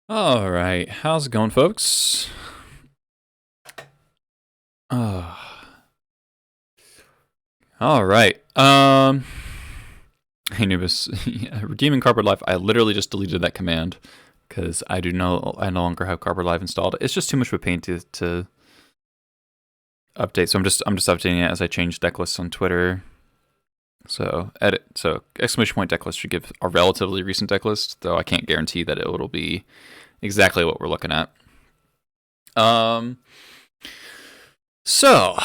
All right, how's it going, folks? Uh, all right. Hey, Nubis, redeeming Cardboard Life. I literally just deleted that command because I no longer have Cardboard Life installed. It's just too much of a pain to update. So I'm just updating it as I change deck lists on Twitter. So edit. So exclamation point deck list should give a relatively recent deck list, though I can't guarantee that it will be exactly what we're looking at. So,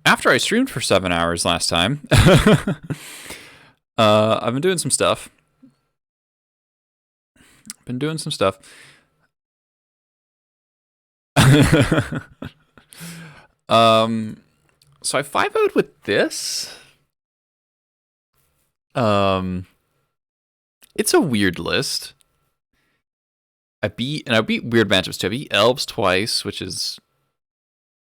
after I streamed for 7 hours last time, I've been doing some stuff. So I 5-0'd with this. It's a weird list. I beat weird matchups too. I beat Elves twice, which is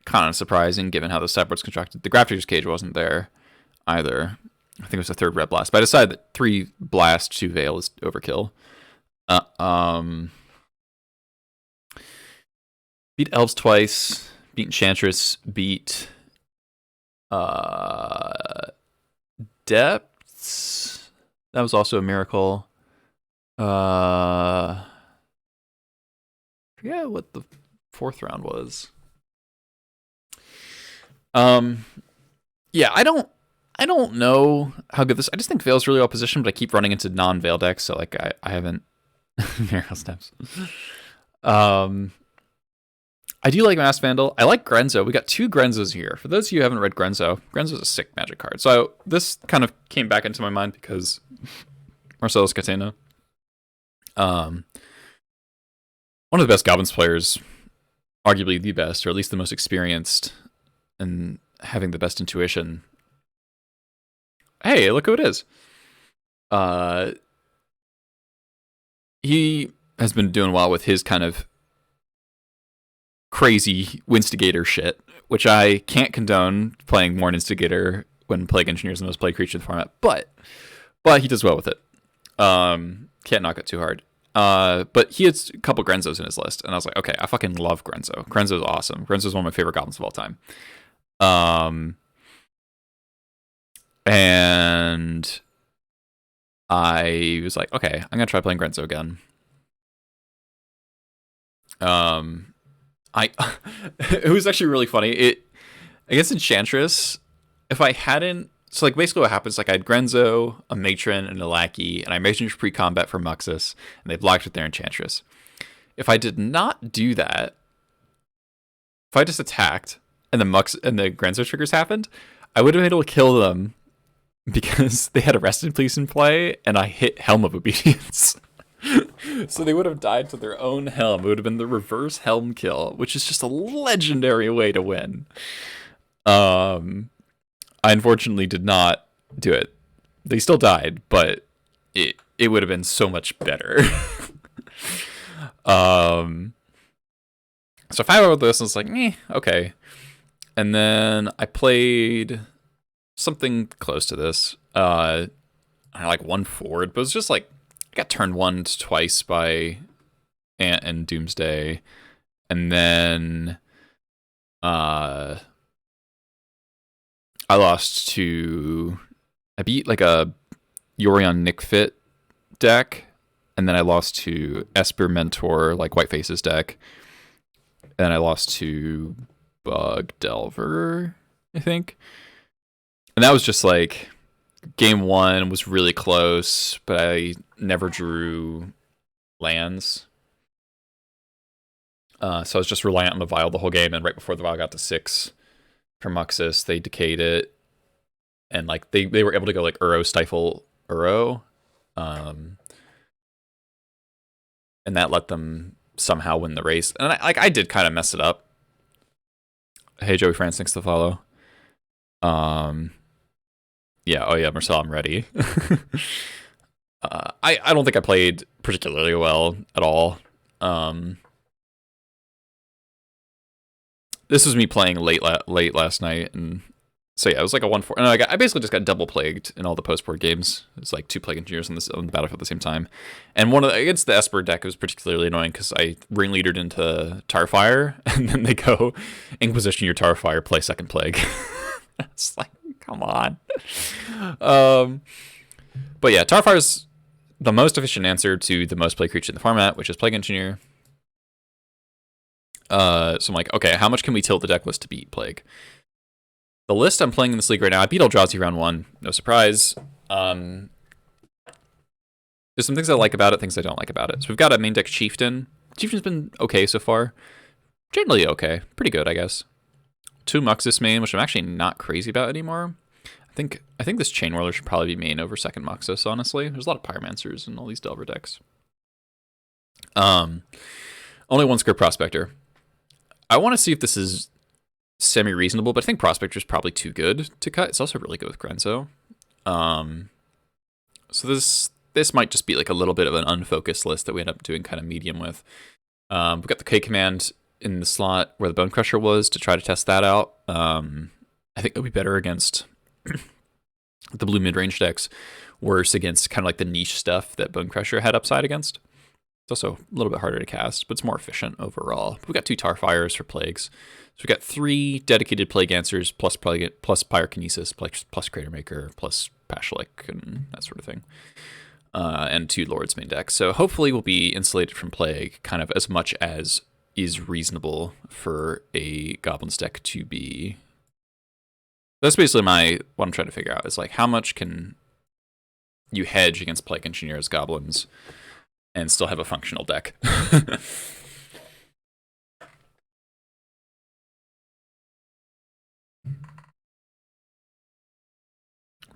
kind of surprising given how the sideboard's constructed. The Grafter's Cage wasn't there either. I think it was the third Red Blast. But I decided that 3 Blast, 2 Veil is overkill. Beat Elves twice. Beat Enchantress. Beat Depths. That was also a miracle. I forget what the 4th round was. Yeah, I don't know how good this. I just think Veil's really well positioned, but I keep running into non-Veil decks, so like I haven't Miracle Steps. I do like Mass Vandal. I like Grenzo. We got 2 Grenzos here. For those of you who haven't read Grenzo, Grenzo's a sick Magic card. So this kind of came back into my mind because Marcellus Catena, one of the best Goblins players, arguably the best, or at least the most experienced, and having the best intuition. Hey, look who it is. He has been doing well with his kind of crazy Winstigator shit, which I can't condone playing Morn Instigator when Plague Engineer is the most played creature in the format, but he does well with it. Can't knock it too hard. But he has a couple Grenzos in his list, and I was like, okay, I fucking love Grenzo. Grenzo's awesome. Grenzo's one of my favorite Goblins of all time. And I was like, okay, I'm gonna try playing Grenzo again. It was actually really funny. Against Enchantress, if I hadn't, so like basically what happens, like I had Grenzo, a Matron, and a Lackey, and I Matroned pre-combat for Muxus, and they blocked with their Enchantress. If I did not do that, if I just attacked and the Grenzo triggers happened, I would have been able to kill them because they had Arrest and Police in play, and I hit Helm of Obedience. So they would have died to their own Helm. It would have been the reverse Helm kill, which is just a legendary way to win. I unfortunately did not do it. They still died, but it would have been so much better. So if I wrote this, I was like, okay. And then I played something close to this. I like won forward, but it was just like I got turned 1 twice by Ant and Doomsday, and then I lost to. I beat like a Yorion Nick Fit deck, and then I lost to Esper Mentor, like White Faces deck, and I lost to Bug Delver, I think. And that was just like game 1 was really close, but I never drew lands. So I was just reliant on the Vial the whole game, and right before the Vial got to 6 from Muxus, they decayed it. And like they were able to go like Uro Stifle Uro. And that let them somehow win the race. And I did kind of mess it up. Hey Joey France, thanks to follow. Yeah, oh yeah, Marcel, I'm ready. I don't think I played particularly well at all. This was me playing late last night, and So yeah, it was like a 1-4. And I basically just got double plagued in all the post board games. It's like 2 plague engineers on the battlefield at the same time. And against the Esper deck, it was particularly annoying because I ringleadered into Tarfire, and then they go Inquisition your Tarfire, play second plague. It's like, come on. But yeah, Tarfire's the most efficient answer to the most played creature in the format, which is Plague Engineer. So I'm like, okay, how much can we tilt the deck list to beat Plague? The list I'm playing in this league right now, I beat Eldrazi round 1, no surprise. There's some things I like about it, things I don't like about it. So we've got a main deck Chieftain. Chieftain's been okay so far. Generally okay. Pretty good, I guess. 2 Muxus main, which I'm actually not crazy about anymore. I think this Chain Whirler should probably be main over second Muxus, honestly. There's a lot of Pyromancers in all these Delver decks. Only 1 Script Prospector. I want to see if this is semi-reasonable, but I think Prospector is probably too good to cut. It's also really good with Grenzo. So this might just be like a little bit of an unfocused list that we end up doing kind of medium with. We've got the K command in the slot where the Bone Crusher was to try to test that out. I think it'll be better against the blue mid-range decks, worse against kind of like the niche stuff that Bone Crusher had upside against. It's also a little bit harder to cast, but it's more efficient overall. We've got 2 Tarfires for plagues. So we've got 3 dedicated plague answers plus Pyrokinesis, plus Crater Maker, plus Pashlik, and that sort of thing. And 2 Lords main decks. So hopefully we'll be insulated from plague kind of as much as is reasonable for a Goblins deck to be. That's basically what I'm trying to figure out is like how much can you hedge against Plague Engineers, Goblins, and still have a functional deck.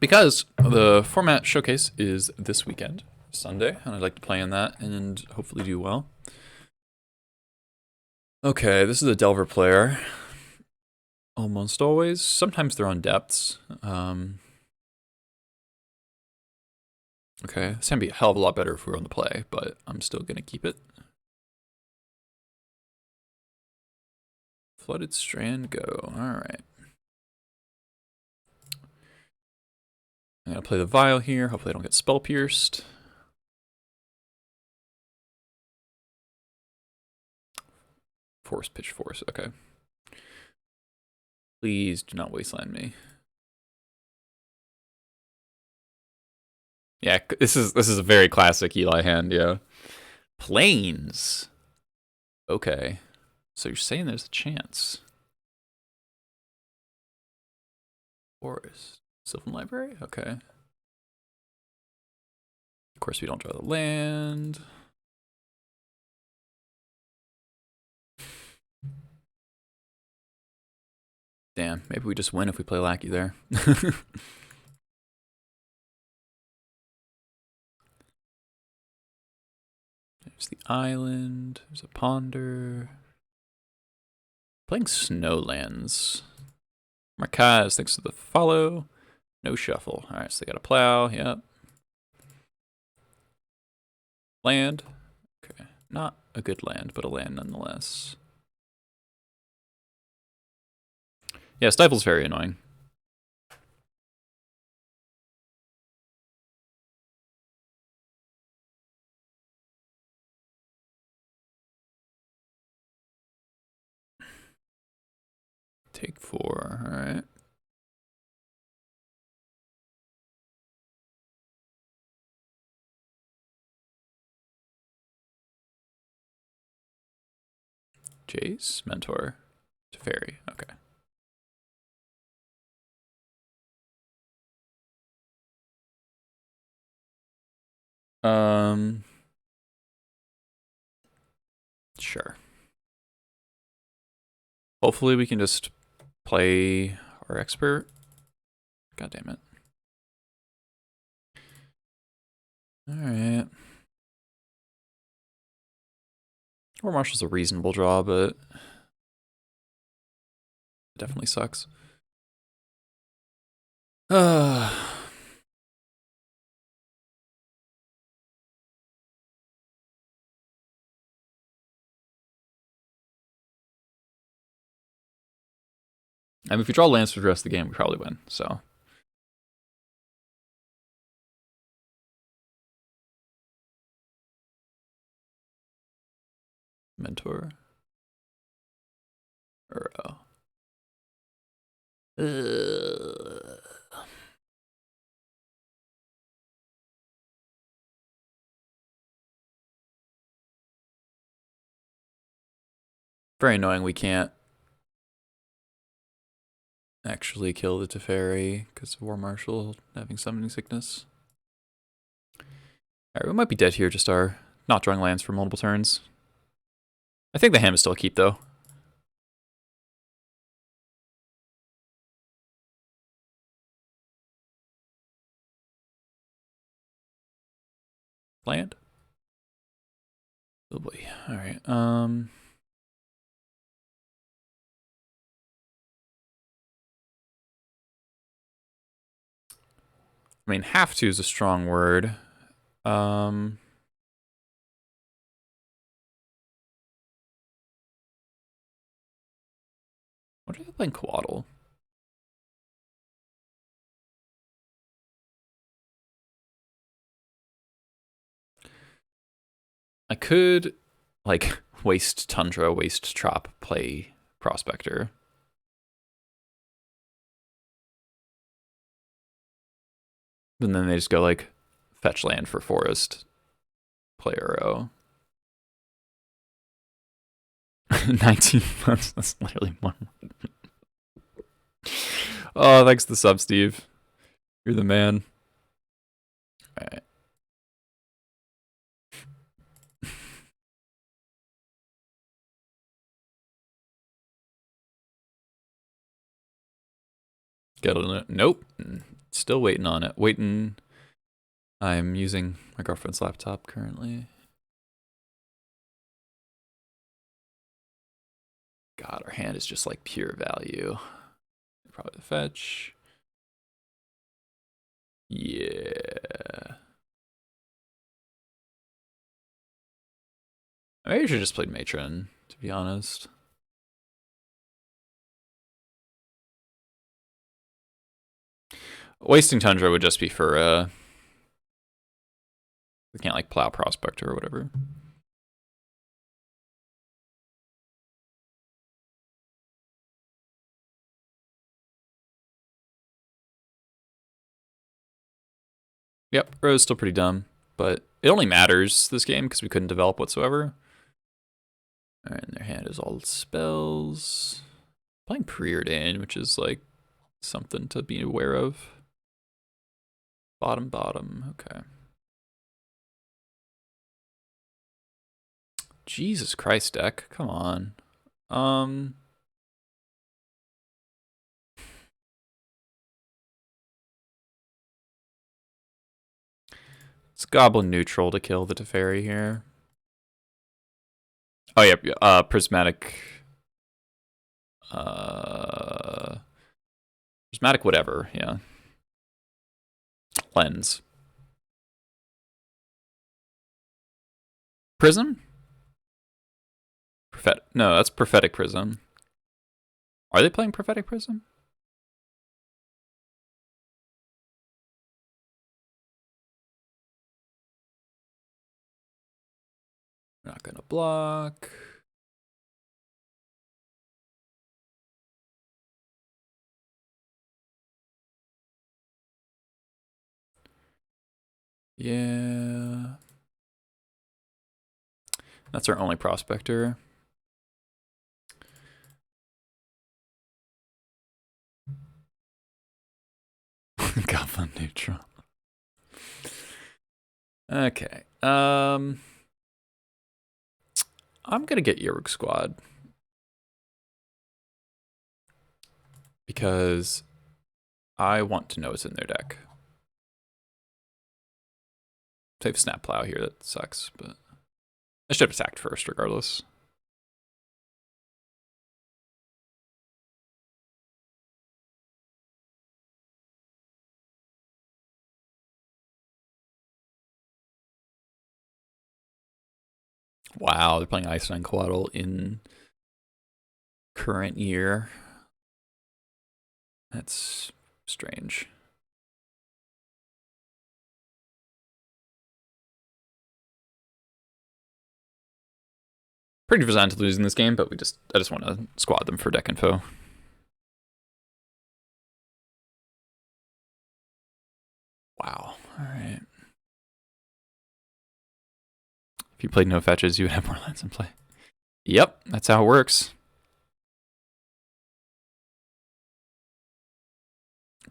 Because the format showcase is this weekend, Sunday, and I'd like to play in that and hopefully do well. Okay, this is a Delver player. Almost always. Sometimes they're on depths. Okay, this can be a hell of a lot better if we were on the play, but I'm still going to keep it. Flooded Strand, go. Alright. I'm going to play the Vial here. Hopefully I don't get Spell Pierced. Pitch Force, okay. Please do not Wasteland me. Yeah, this is a very classic Eli hand, yeah. Plains. Okay. So you're saying there's a chance. Forest. Sylvan Library? Okay. Of course we don't draw the land. Damn, maybe we just win if we play Lackey there. There's the island. There's a ponder. Playing Snowlands. Markaz, thanks for the follow. No shuffle. Alright, so they got a plow. Yep. Land. Okay. Not a good land, but a land nonetheless. Yeah, Stifle's very annoying. Take 4, alright. Jace, Mentor, Teferi, okay. Sure. Hopefully we can just play our expert. God damn it. Alright. Or Marshall's a reasonable draw, but it definitely sucks. I mean, if we draw lands for the rest of the game, we probably win. So. Mentor. Uro. Very annoying we can't actually kill the Teferi because of War Marshal having summoning sickness. Alright, we might be dead here, just our not drawing lands for multiple turns. I think the hand is still a keep, though. Land? Oh boy. Alright, I mean, have to is a strong word. What are they playing Coatl? I could, like, waste Tundra, waste Trop, play Prospector. And then they just go, like, fetch land for Forest, play Uro. 19 months, that's literally 1 month. Oh, thanks to the sub, Steve. You're the man. Alright. Get on it. Nope. Still waiting on it. Waiting. I'm using my girlfriend's laptop currently. God, our hand is just like pure value. Probably the fetch. Yeah. Maybe I should have just played Matron, to be honest. Wasting Tundra would just be for, we can't like plow Prospector or whatever. Yep, Ro's still pretty dumb, but it only matters this game because we couldn't develop whatsoever. Alright, and their hand is all spells. Playing Preordain, which is like something to be aware of. Bottom, okay. Jesus Christ, deck, come on. It's Goblin neutral to kill the Teferi here. Oh, yep, Prismatic. Prismatic whatever, yeah. Lens. Prism? No, that's Prophetic Prism. Are they playing Prophetic Prism? We're not gonna block. Yeah. That's our only Prospector. Goblin neutral. Okay. I'm gonna get Yeruk Squad. Because I want to know what's in their deck. They have Snap Plow here, that sucks, but I should have attacked first regardless. Wow, they're playing Ice and Coatl in current year. That's strange. Pretty resigned to losing this game, but I just want to squad them for deck info. Wow. All right. If you played no fetches, you would have more lands in play. Yep, that's how it works.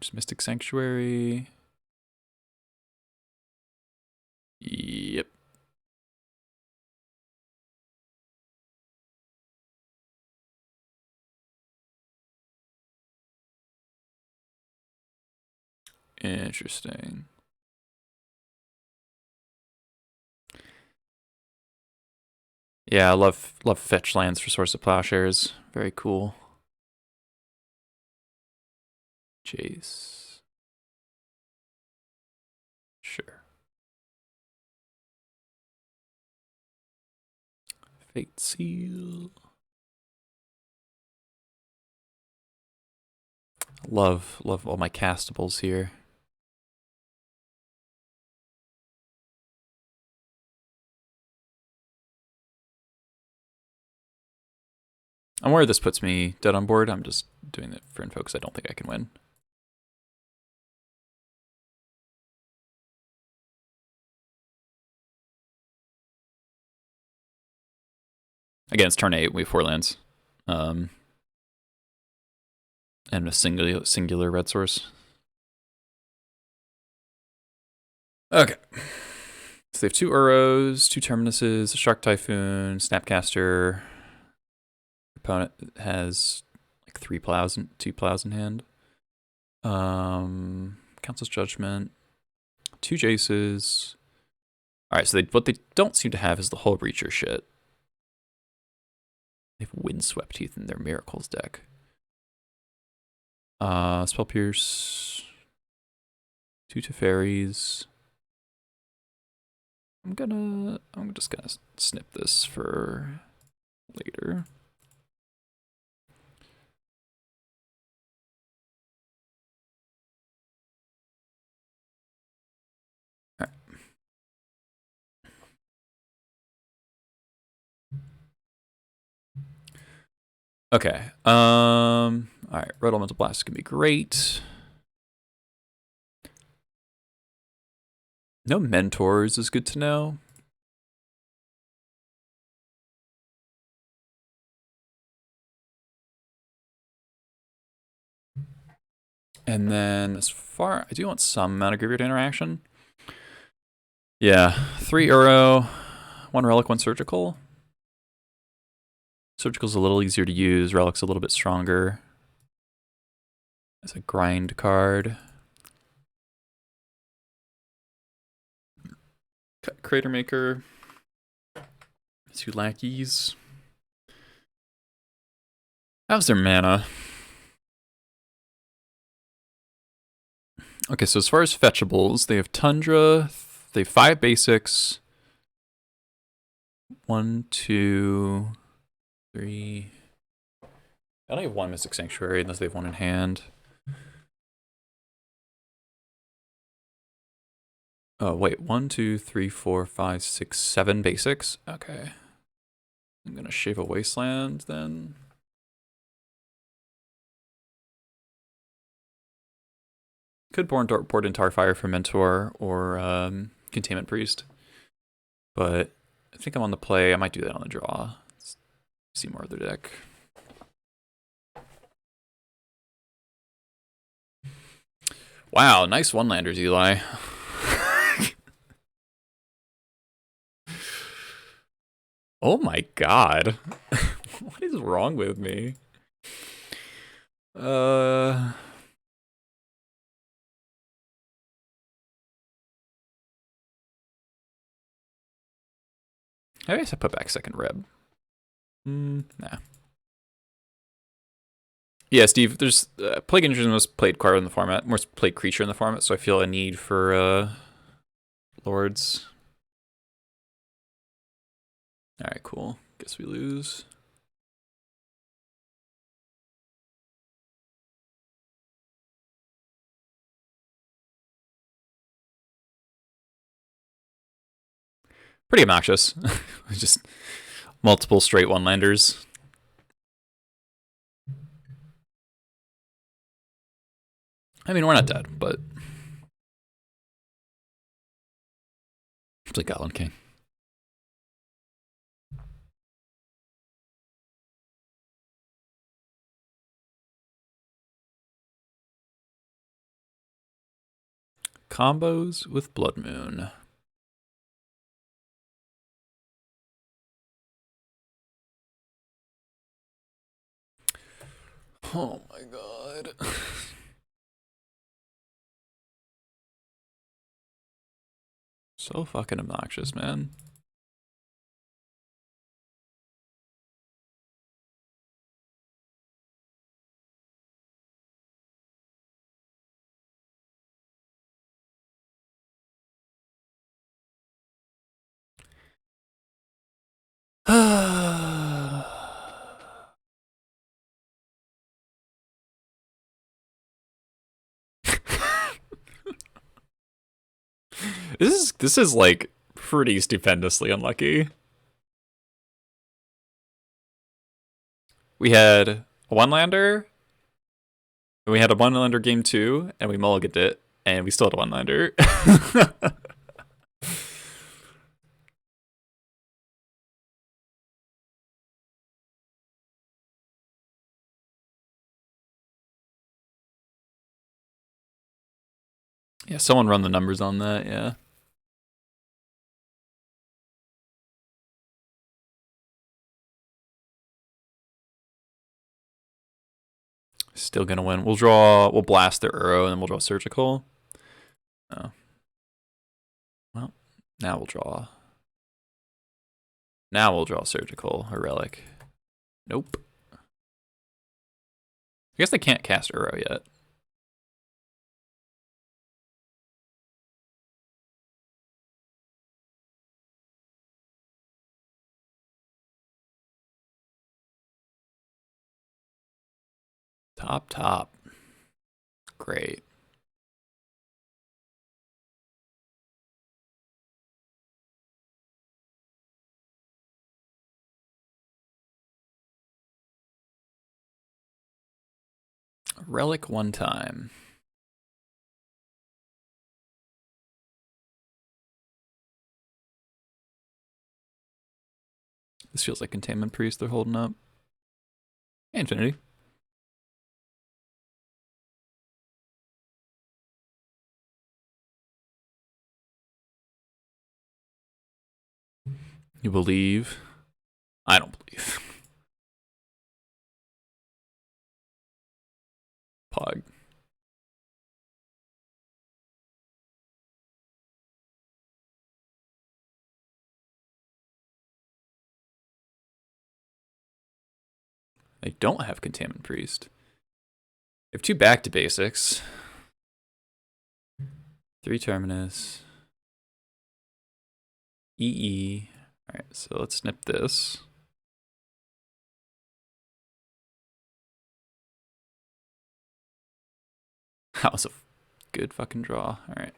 Just Mystic Sanctuary. Yep. Interesting. Yeah, I love fetch lands for Source of Plowshares. Very cool. Jace. Sure. Fate Seal. Love all my castables here. I'm worried this puts me dead on board. I'm just doing it for info because I don't think I can win. Again, it's turn 8. We have 4 lands. And a singular red source. Okay. So they have 2 Uros, 2 Terminuses, a Shark Typhoon, Snapcaster. Opponent has like 3 plows and 2 plows in hand. Council's Judgment, 2 Jaces. Alright, so what they don't seem to have is the Hull Breacher shit. They have Windswept Teeth in their Miracles deck. Spell Pierce, 2 Teferis. I'm just gonna snip this for later. All right. Okay. All right. Red Elemental Blast is gonna be great. No mentors is good to know. And then as far, I do want some amount of graveyard interaction. Yeah, 3 Uro, 1 Relic, 1 Surgical. Surgical's a little easier to use, Relic's a little bit stronger. As a grind card. Crater Maker. 2 lackeys. How's their mana? Okay, so as far as fetchables, they have Tundra, they have 5 basics. 1, 2, 3. I only have 1 Mystic Sanctuary unless they have 1 in hand. Oh, wait. 1, 2, 3, 4, 5, 6, 7 basics? Okay. I'm gonna shave a Wasteland then. Could board in Tarfire for Mentor or Containment Priest. But I think I'm on the play. I might do that on the draw. Let's see more of their deck. Wow, nice one-landers, Eli. Oh my god. What is wrong with me? I guess I put back second Reb. Nah. Yeah, Steve, there's Plague Engine is the most played card in the format, most played creature in the format, so I feel a need for Lords. Alright, cool. Guess we lose. Pretty obnoxious. Just multiple straight one-landers. I mean, we're not dead, but it's like Goblin King. Combos with Blood Moon. Oh my god. So fucking obnoxious, man. This is like pretty stupendously unlucky. We had a one-lander, and we had a one-lander game 2, and we mulliganed it, and we still had a one-lander. Yeah, someone run the numbers on that, yeah. Still gonna win. We'll blast their Uro, and then we'll draw Surgical. Oh. Well, now we'll draw. Now we'll draw Surgical or Relic. Nope. I guess they can't cast Uro yet. Top. Great. Relic one time. This feels like Containment Priest they're holding up. Infinity. You believe? I don't believe. Pog. They don't have Containment Priest. They have 2 back to basics. 3 Terminus. EE. Alright, so let's snip this. That was a good fucking draw. Alright.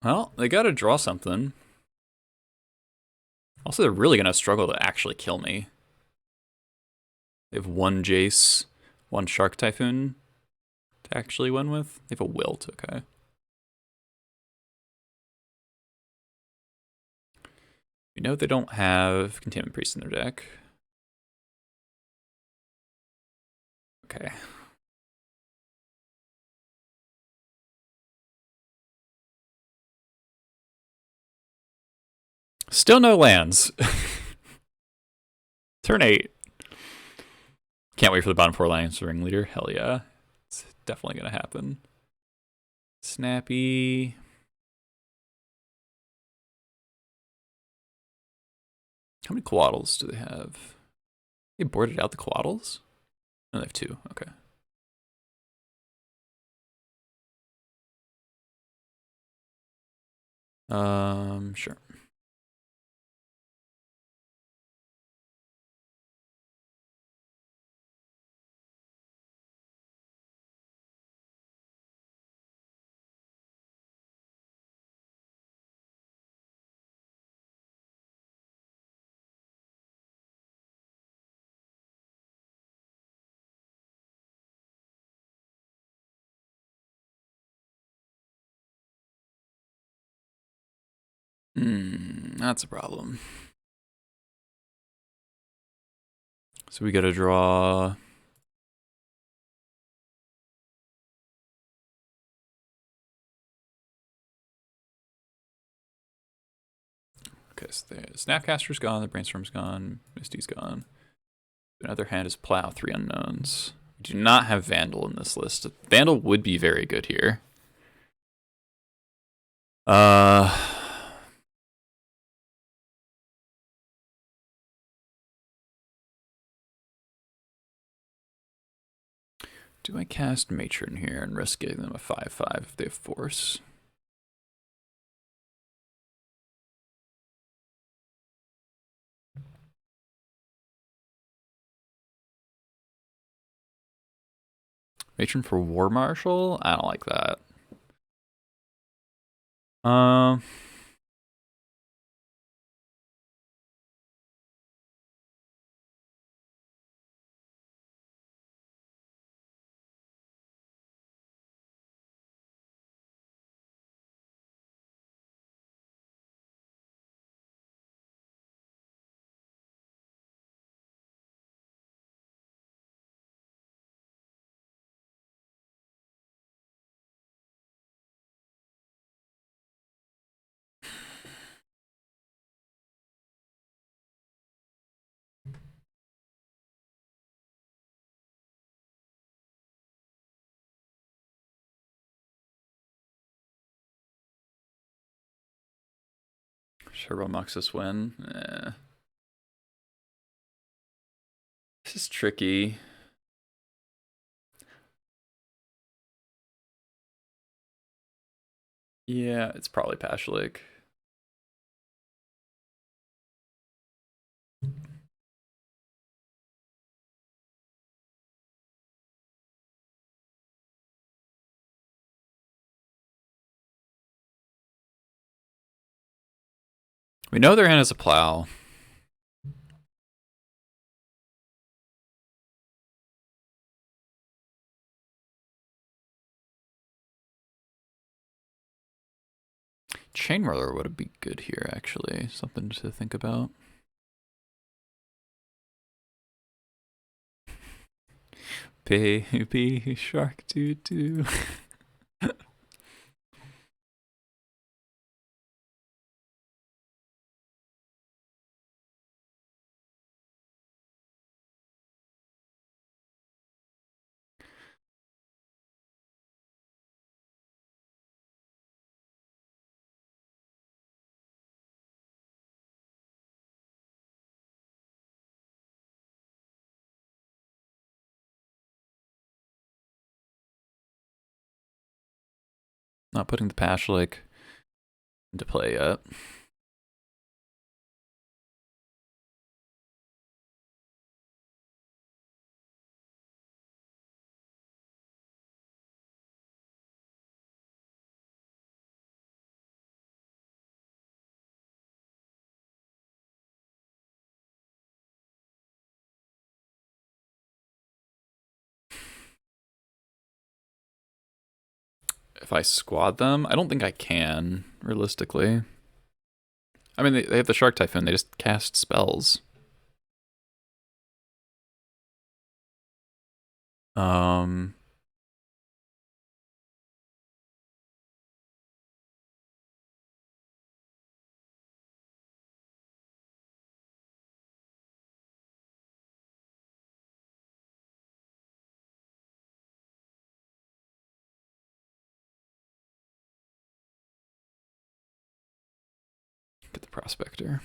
Well, they gotta draw something. Also, they're really gonna struggle to actually kill me. They have 1 Jace, 1 Shark Typhoon to actually win with. They have a Wilt, okay. We know they don't have Containment Priest in their deck. Okay. Still no lands. Turn 8. Can't wait for the bottom 4 lands to Ringleader. Hell yeah. It's definitely going to happen. Snappy. How many Coatls do they have? They boarded out the Coatls? No, they have 2. Okay. Sure. That's a problem. So we gotta draw. Okay, so the Snapcaster's gone, the Brainstorm's gone, Misty's gone. Another hand is Plow, 3 unknowns. We do not have Vandal in this list. Vandal would be very good here. Do I cast Matron here and risk giving them a 5/5 if they have Force? Matron for War Marshal? I don't like that. Turbo Muxus win. This is tricky. Yeah, it's probably Pashlik. We know their hand is a Plow. Chain Whirler would be good here, actually. Something to think about. Baby Shark Doo Doo. Not putting the Pashlik into play yet. If I squad them, I don't think I can, realistically. I mean, they have the Shark Typhoon, they just cast spells. Get the Prospector.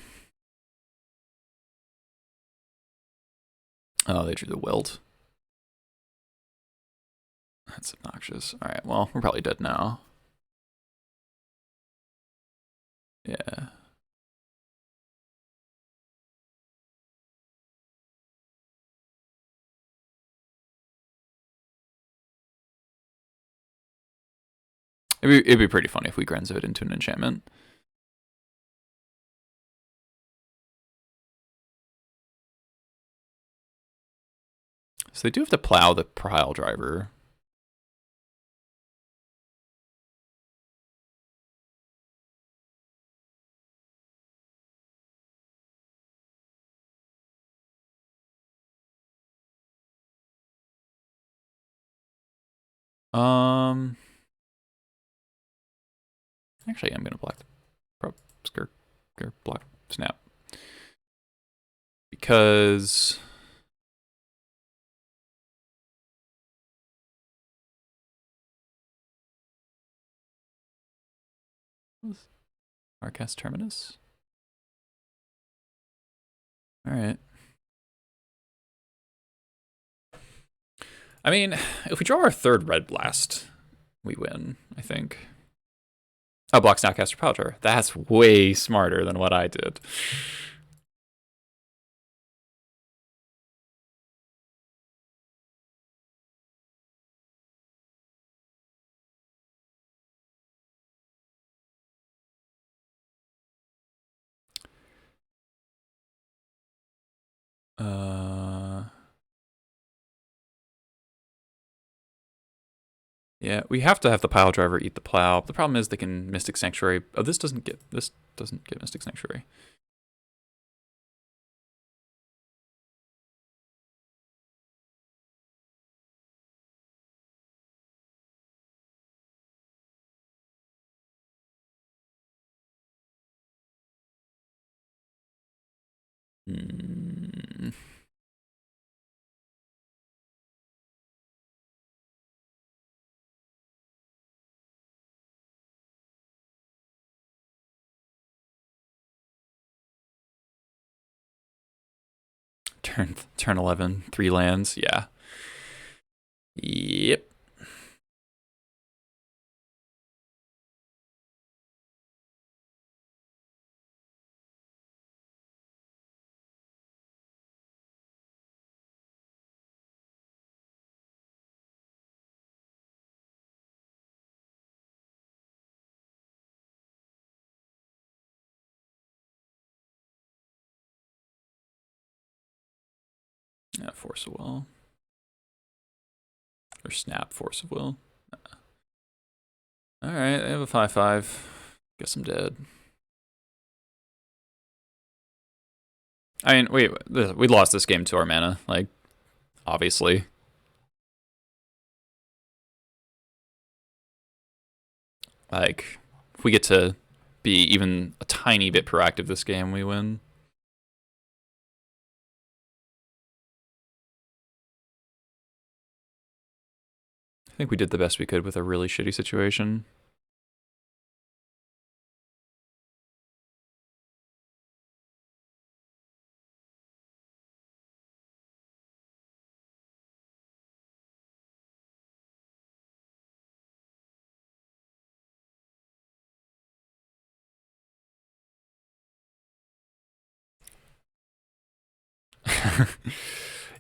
Oh, they drew the Wilt. That's obnoxious. Alright, well, we're probably dead now. Yeah. It'd be pretty funny if we Grenzo it into an enchantment. So they do have to plow the Pile Driver. Actually, I'm gonna block the block snap because Marcast Terminus. All right. I mean, if we draw our third red blast, we win, I think. Oh, block Snapcaster Powder. That's way smarter than what I did. Yeah, we have to have the pile driver eat the plow. The problem is they can Mystic Sanctuary. Oh, this doesn't get Mystic Sanctuary. Turn 11, 3 lands. Yeah. Yep. Yeah, Force of Will. Or Snap Force of Will. Alright, I have a 5/5. Guess I'm dead. I mean, we lost this game to our mana, like, obviously. Like, if we get to be even a tiny bit proactive this game, we win. I think we did the best we could with a really shitty situation.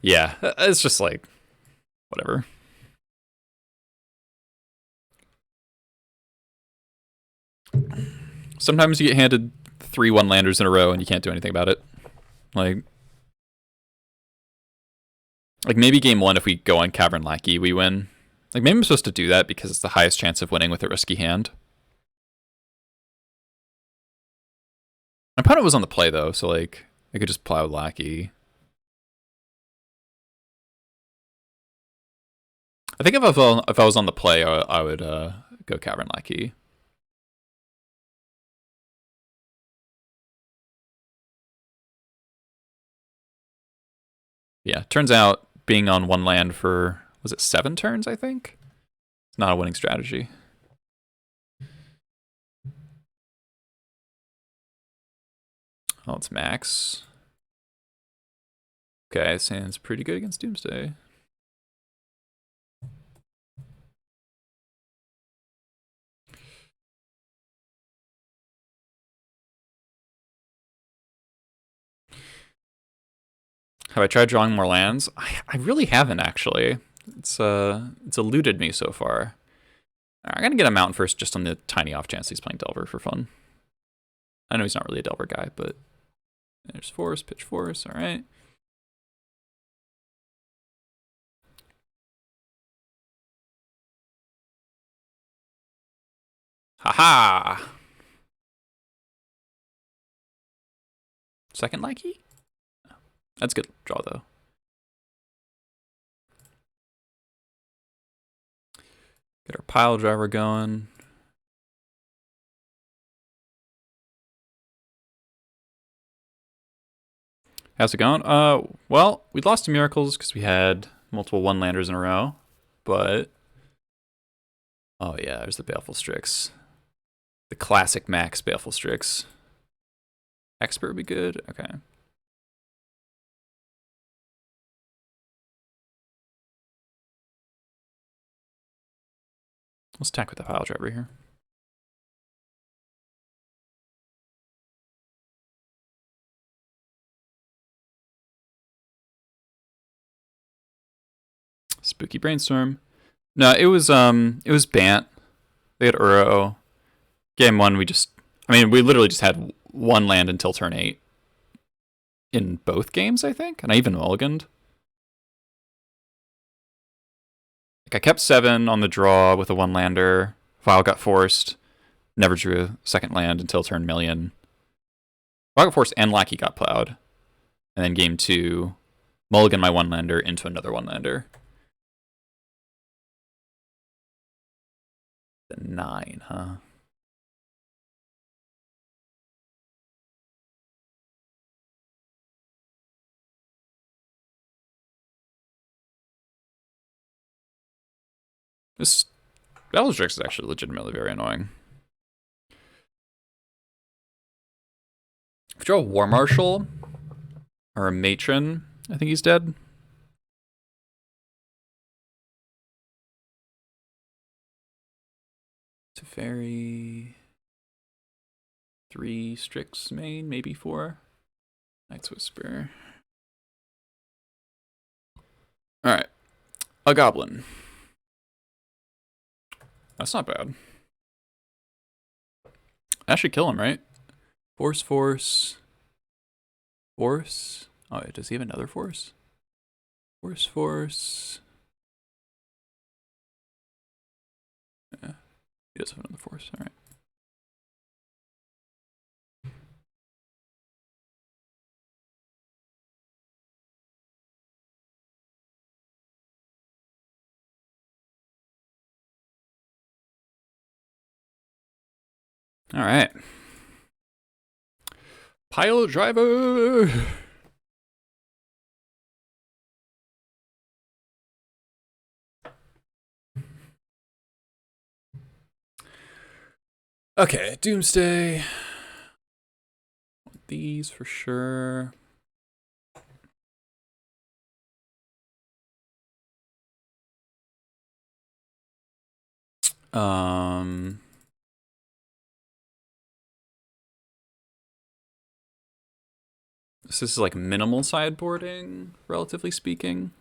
Yeah, it's just like, whatever. Sometimes you get handed 3 1-landers in a row and you can't do anything about it. Like maybe game 1, if we go on Cavern Lackey, we win. Like, maybe I'm supposed to do that because it's the highest chance of winning with a risky hand. My opponent was on the play, though, so, like, I could just plow Lackey. I think if I was on the play, I would go Cavern Lackey. Yeah, turns out being on 1 land for, was it 7 turns, I think? It's not a winning strategy. Oh, it's Max. Okay, Sand's pretty good against Doomsday. Have I tried drawing more lands? I really haven't, actually. It's eluded me so far. I'm gonna get a mountain first, just on the tiny off chance he's playing Delver for fun. I know he's not really a Delver guy, but there's Force, pitch Force, all right. Haha! Second Lackey? That's a good draw, though. Get our pile driver going. How's it going? Well, we lost to Miracles because we had multiple one-landers in a row, but... Oh yeah, there's the Baleful Strix. The classic Max Baleful Strix. Expert would be good? Okay. Let's attack with the pile driver here. Spooky Brainstorm. No, it was Bant. They had Uro. Game 1, we literally just had one land until turn 8. In both games, I think. And I even mulliganed. Like, I kept 7 on the draw with a one-lander. File got forced. Never drew a second land until turn million. File got forced and Lackey got plowed. And then game 2, mulligan my one-lander into another one-lander. The 9, huh? This Bellatrix is actually legitimately very annoying. If you draw a War Marshal or a Matron, I think he's dead. Teferi. 3 Strix main, maybe 4. Knight's Whisper. Alright. A Goblin. That's not bad. Actually kill him, right? Force. Force. Oh, wait, does he have another force? Force. Yeah, he does have another force. Alright. Alright. Pile driver! Okay, Doomsday. Want these for sure. This is like minimal sideboarding, relatively speaking.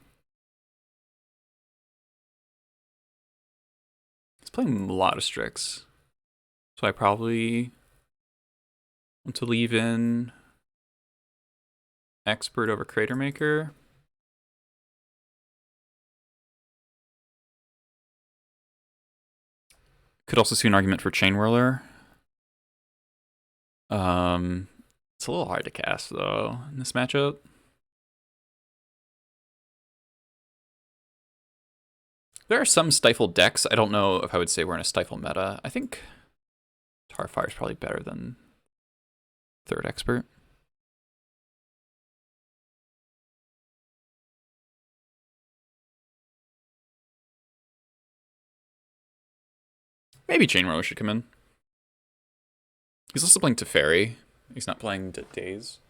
It's playing a lot of Strix. So I probably want to leave in Expert over Crater Maker. Could also see an argument for Chain Whirler. It's a little hard to cast though in this matchup. There are some Stifle decks. I don't know if I would say we're in a Stifle meta. I think Tarfire is probably better than Third Expert. Maybe Chain Whirler should come in. He's also playing Teferi. He's not playing Daze.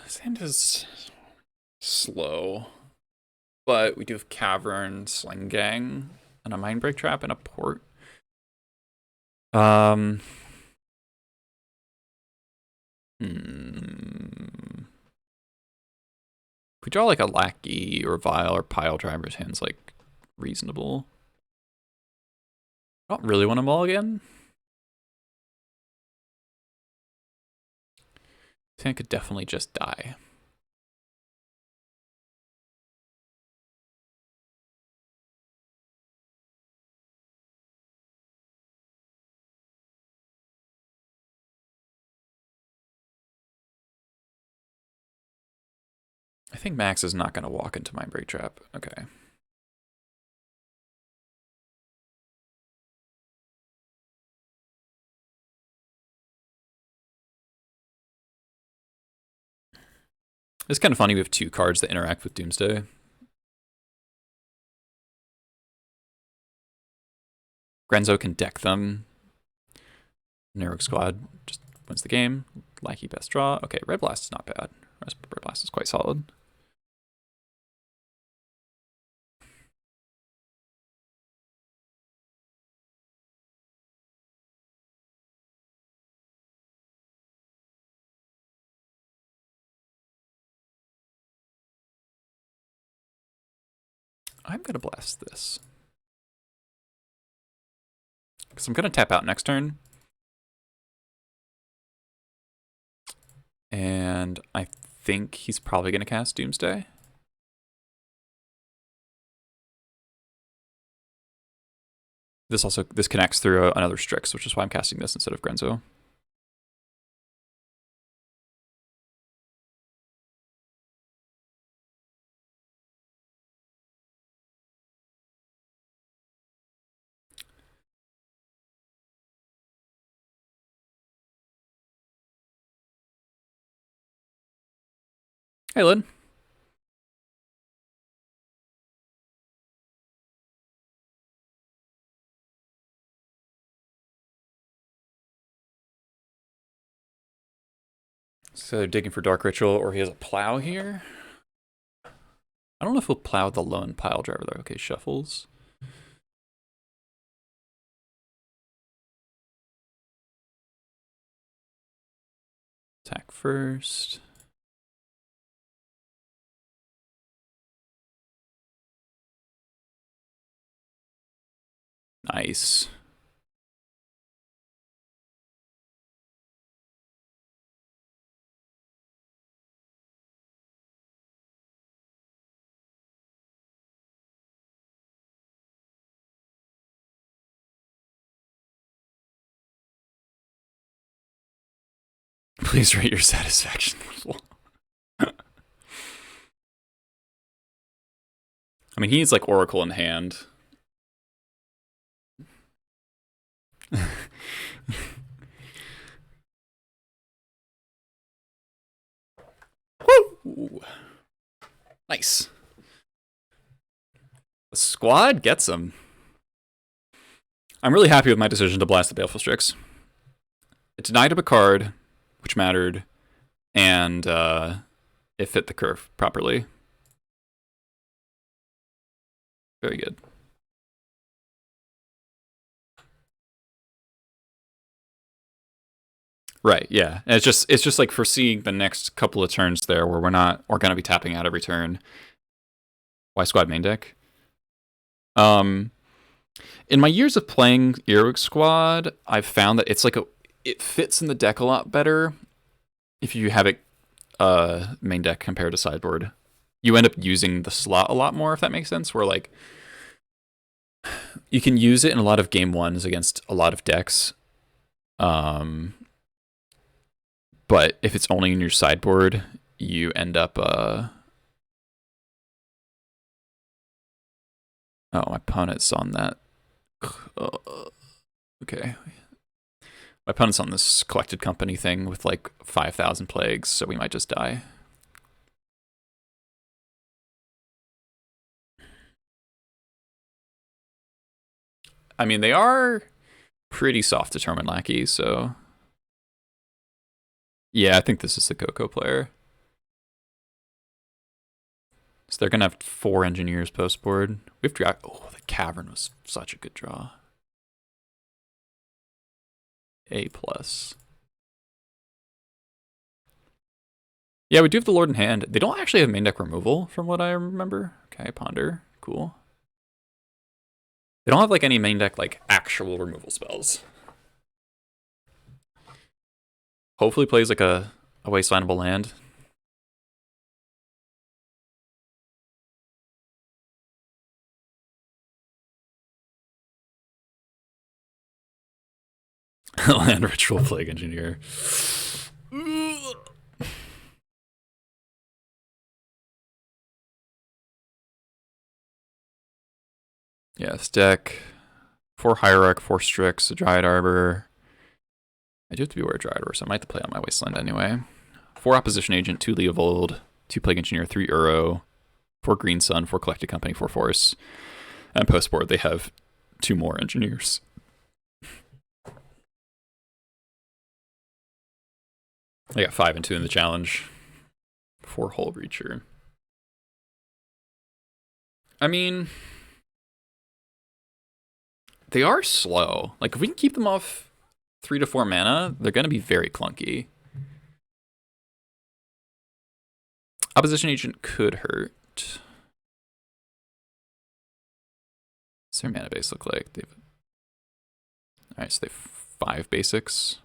Sand is slow. But we do have Cavern, Sling Gang, and a Mindbreak Trap, and a Port. If we draw like a Lackey or Vial or Pile Driver's hand's like reasonable. I don't really want to mulligan. I think I could definitely just die. think Max is not going to walk into my break trap. Okay. It's kind of funny we have two cards that interact with Doomsday. Grenzo can deck them. Narrow Squad just wins the game. Lackey best draw. Okay, Red Blast is not bad. Red Blast is quite solid. I'm going to blast this. Because I'm going to tap out next turn. And I think he's probably going to cast Doomsday. This connects through another Strix, which is why I'm casting this instead of Grenzo. Hey, Lynn. So they're digging for Dark Ritual, or he has a plow here. I don't know if he'll plow the lone pile driver though. Okay, shuffles. Attack first. Nice. Please rate your satisfaction level. I mean, he needs like Oracle in hand. Woo! Nice. The squad gets him. I'm really happy with my decision to blast the Baleful Strix. It denied up a card, which mattered, and it fit the curve properly. Very good. Right, yeah. And it's just like foreseeing the next couple of turns there where we're gonna be tapping out every turn. Why squad main deck? In my years of playing Uro Squad, I've found that it fits in the deck a lot better if you have it main deck compared to sideboard. You end up using the slot a lot more, if that makes sense, where like you can use it in a lot of game ones against a lot of decks. But if it's only in your sideboard, you end up oh, my opponent's on that. Okay. My opponent's on this collected company thing with like 5,000 plagues, so we might just die. I mean, they are pretty soft determined lackeys, so... Yeah, I think this is the Coco player. So they're going to have 4 engineers post board. We've drawn... Oh, the Cavern was such a good draw. A+. Yeah, we do have the Lord in hand. They don't actually have main deck removal, from what I remember. Okay, Ponder. Cool. They don't have like any main deck like actual removal spells. Hopefully plays like a wastelandable land. Land Ritual Plague Engineer. Yeah, this deck, 4 Hierarch, 4 Strix, a Dryad Arbor. I do have to be aware of Dryad Arbor, so I might have to play on my Wasteland anyway. 4 Opposition Agent, 2 Leovold, 2 Plague Engineer, 3 Uro, 4 Green Sun, 4 Collected Company, 4 Force. And post board, they have 2 more Engineers. I got 5 and 2 in the challenge. 4 Hull Breacher. I mean, they are slow. Like, if we can keep them off 3 to 4 mana, they're going to be very clunky. Opposition Agent could hurt. What's their mana base look like? Alright, so they have 5 basics.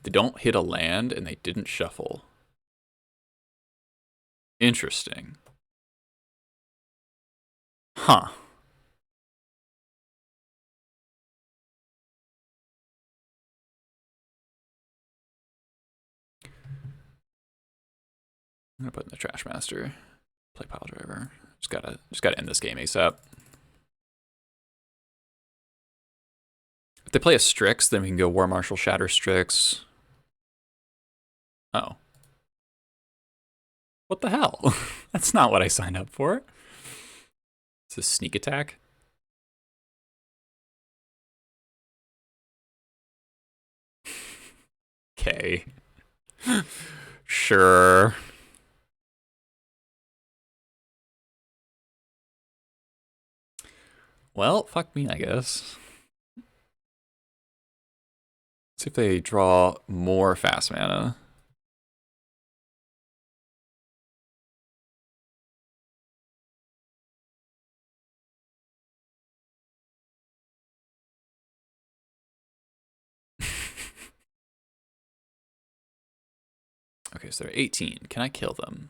They don't hit a land, and they didn't shuffle. Interesting. Huh. I'm gonna put in the Trash Master. Play Pile Driver. Just gotta end this game ASAP. If they play a Strix, then we can go War Marshal, Shatter Strix. Oh. What the hell? That's not what I signed up for. It's a sneak attack. Okay. Sure. Well, fuck me, I guess. See if they draw more fast mana. Okay, so they're 18. Can I kill them?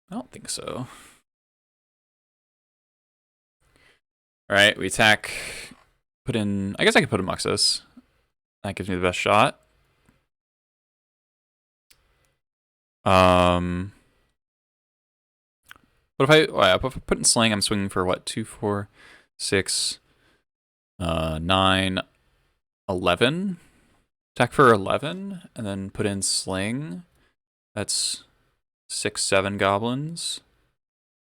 I don't think so. Alright, we attack. Put in... I guess I could put in Muxus. That gives me the best shot. What if I put in Sling? I'm swinging for what? 2, 4, 6, 9, 11. Attack for 11, and then put in Sling. That's 6, 7 goblins.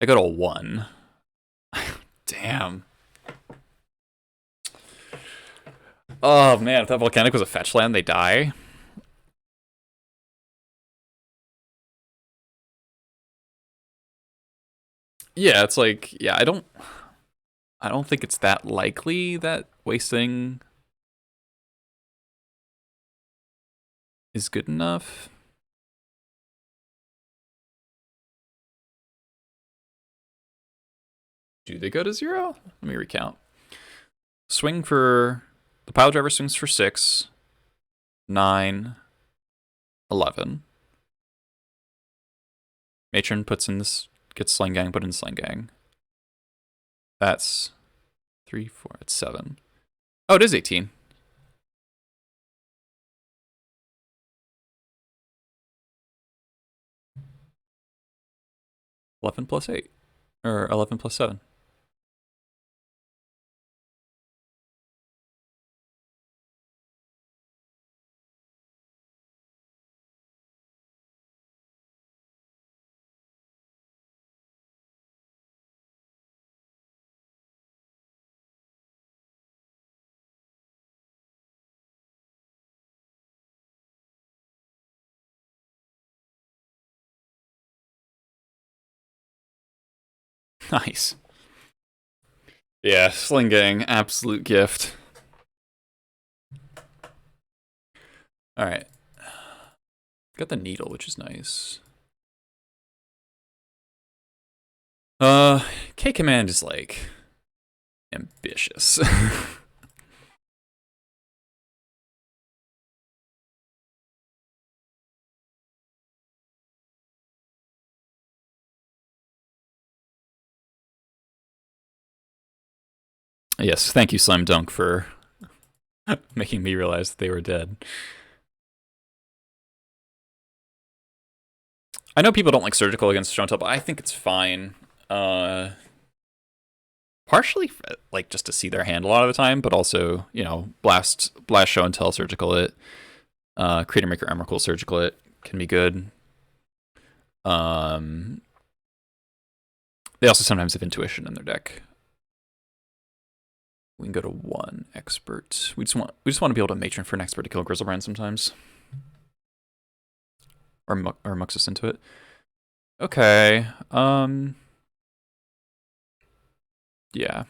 I go to 1. Damn. Oh man, if that volcanic was a fetch land, they die. Yeah, it's like, yeah, I don't think it's that likely that wasting is good enough. Do they go to 0? Let me recount. Swing for... The Pile Driver swings for 6, 9, 11. Matron puts in this... Gets Sling Gang, put in Sling Gang. That's 3, 4, it's 7. Oh, it is 18. +11 +8. Or 11 +7. Nice. Yeah, Sling Gang, absolute gift. Alright. Got the needle, which is nice. K-Command is like ambitious. Yes, thank you, Slam Dunk, for Making me realize that they were dead. I know people don't like surgical against show and tell, but I think it's fine. Partially like just to see their hand a lot of the time, but also, you know, blast show and tell surgical it. Creator Maker Emrakul surgical it can be good. They also sometimes have intuition in their deck. We can go to 1 expert. We just want to be able to matron for an expert to kill Grizzlebrand sometimes. Or mux us into it. Okay. Yeah.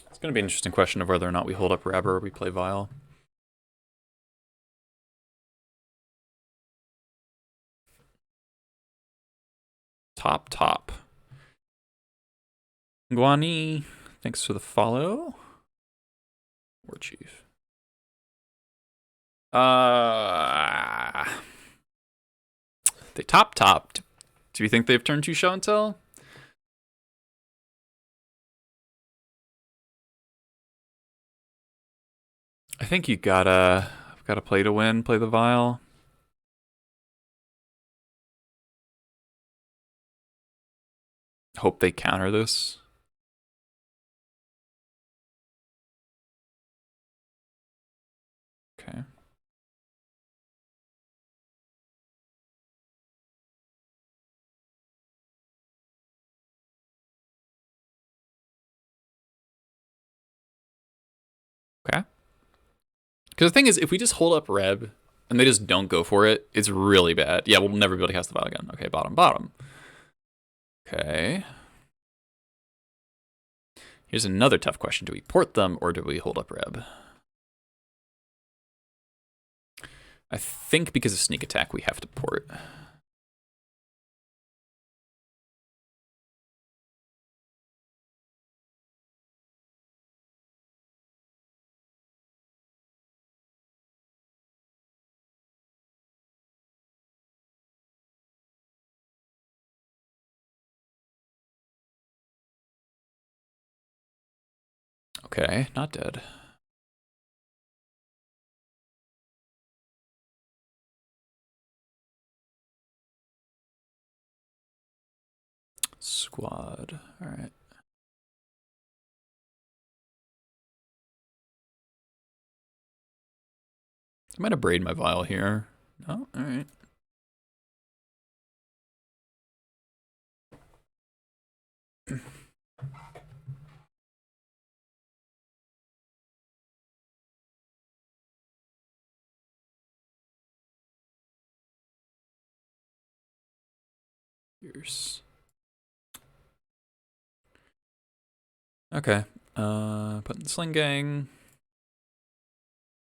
It's going to be an interesting question of whether or not we hold up Rab or we play Vile. Top. Guani, thanks for the follow. War Chief. They top. Do you think they've turned to show and tell? I think you gotta play to win, play the Vile. Hope they counter this. Okay. Okay. Because the thing is, if we just hold up Reb and they just don't go for it, it's really bad. Yeah, we'll never be able to cast the Vile again. Okay, bottom. Okay. Here's another tough question. Do we port them or do we hold up Reb? I think because of sneak attack, we have to port. Okay, not dead. Squad. All right. I might have braid my Vile here. No? All right. Here's... Okay. Putting Sling Gang.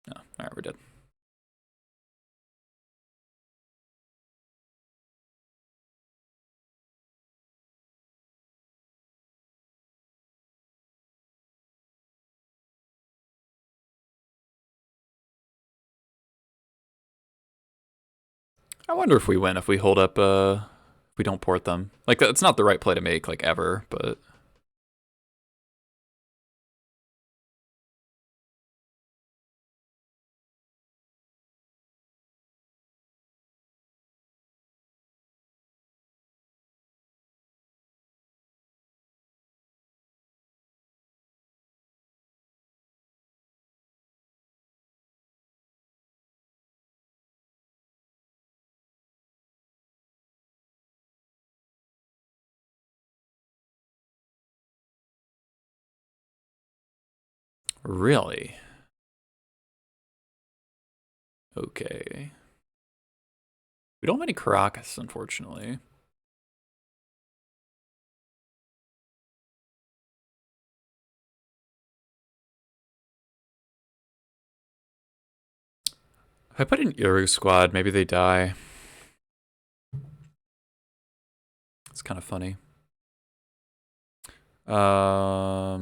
No. Alright, we're dead. I wonder if we win if we hold up, if we don't port them. Like, that's not the right play to make, like, ever, but... Really? Okay. We don't have any Caracas, unfortunately. If I put in Uro squad, maybe they die. It's kind of funny. Yeah.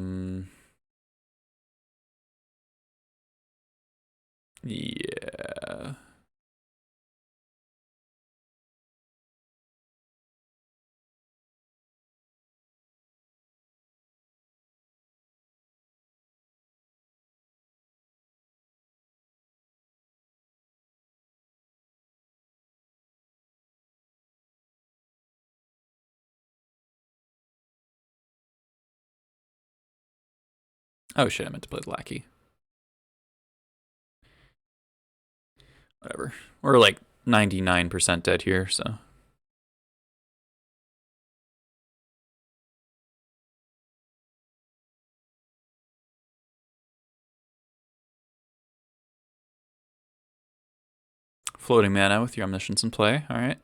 Oh shit, I meant to play the lackey. Whatever. We're like 99% dead here, so. Floating mana with your omniscience in play, alright.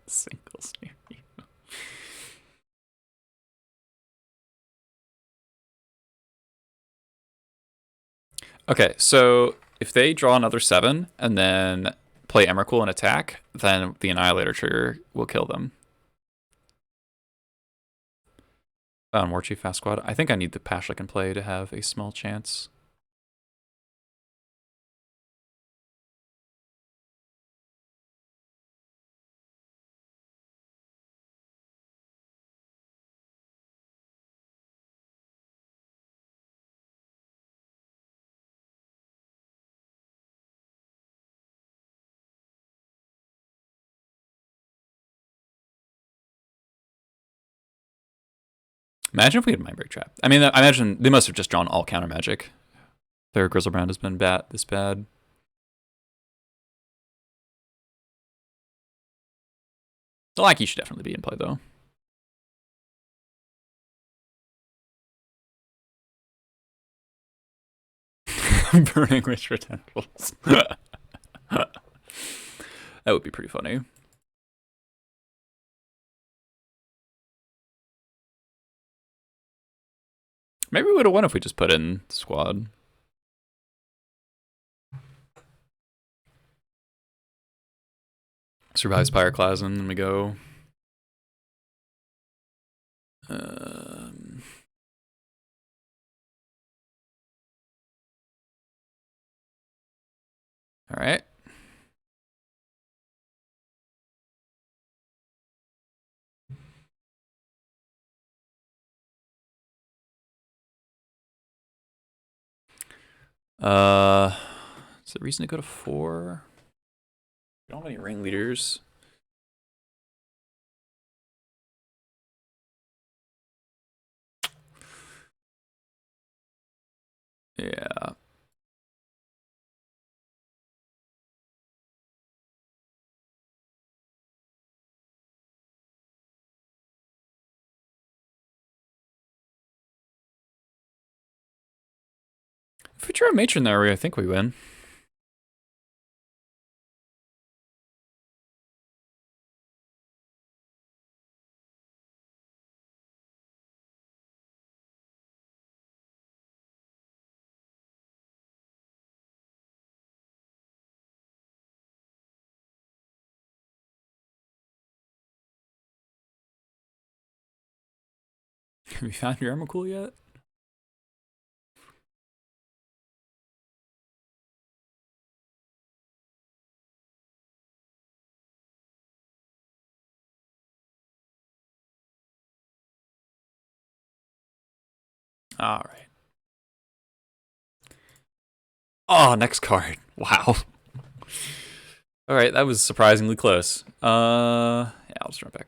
Singles near you. Okay, so if they draw another 7 and then play Emrakul and attack, then the Annihilator trigger will kill them. War Chief Fast Squad. I think I need the Pashlik in play to have a small chance. Imagine if we had Mindbreak Trap. I mean, I imagine they must have just drawn all counter magic. Their Grizzlebrand has been this bad. The Lackey should definitely be in play, though. Burning Wish for Tentacles. That would be pretty funny. Maybe we would have won if we just put in squad. Survives Pyroclasm, and we go. All right. Is there reason to go to 4? We don't have any ringleaders. Yeah. If we draw a matron there, I think we win. Have you found your Emrakul yet? All right. Oh, next card. Wow. All right, that was surprisingly close. Yeah, I'll just run back.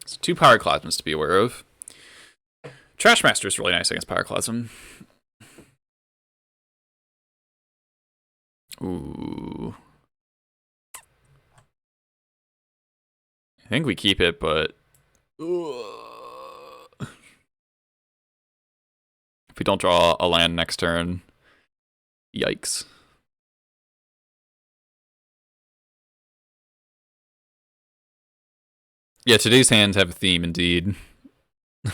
So 2 Pyroclasms to be aware of. Trashmaster is really nice against Pyroclasm. Ooh. I think we keep it, but Ugh. If we don't draw a land next turn, yikes. Yeah, today's hands have a theme indeed. A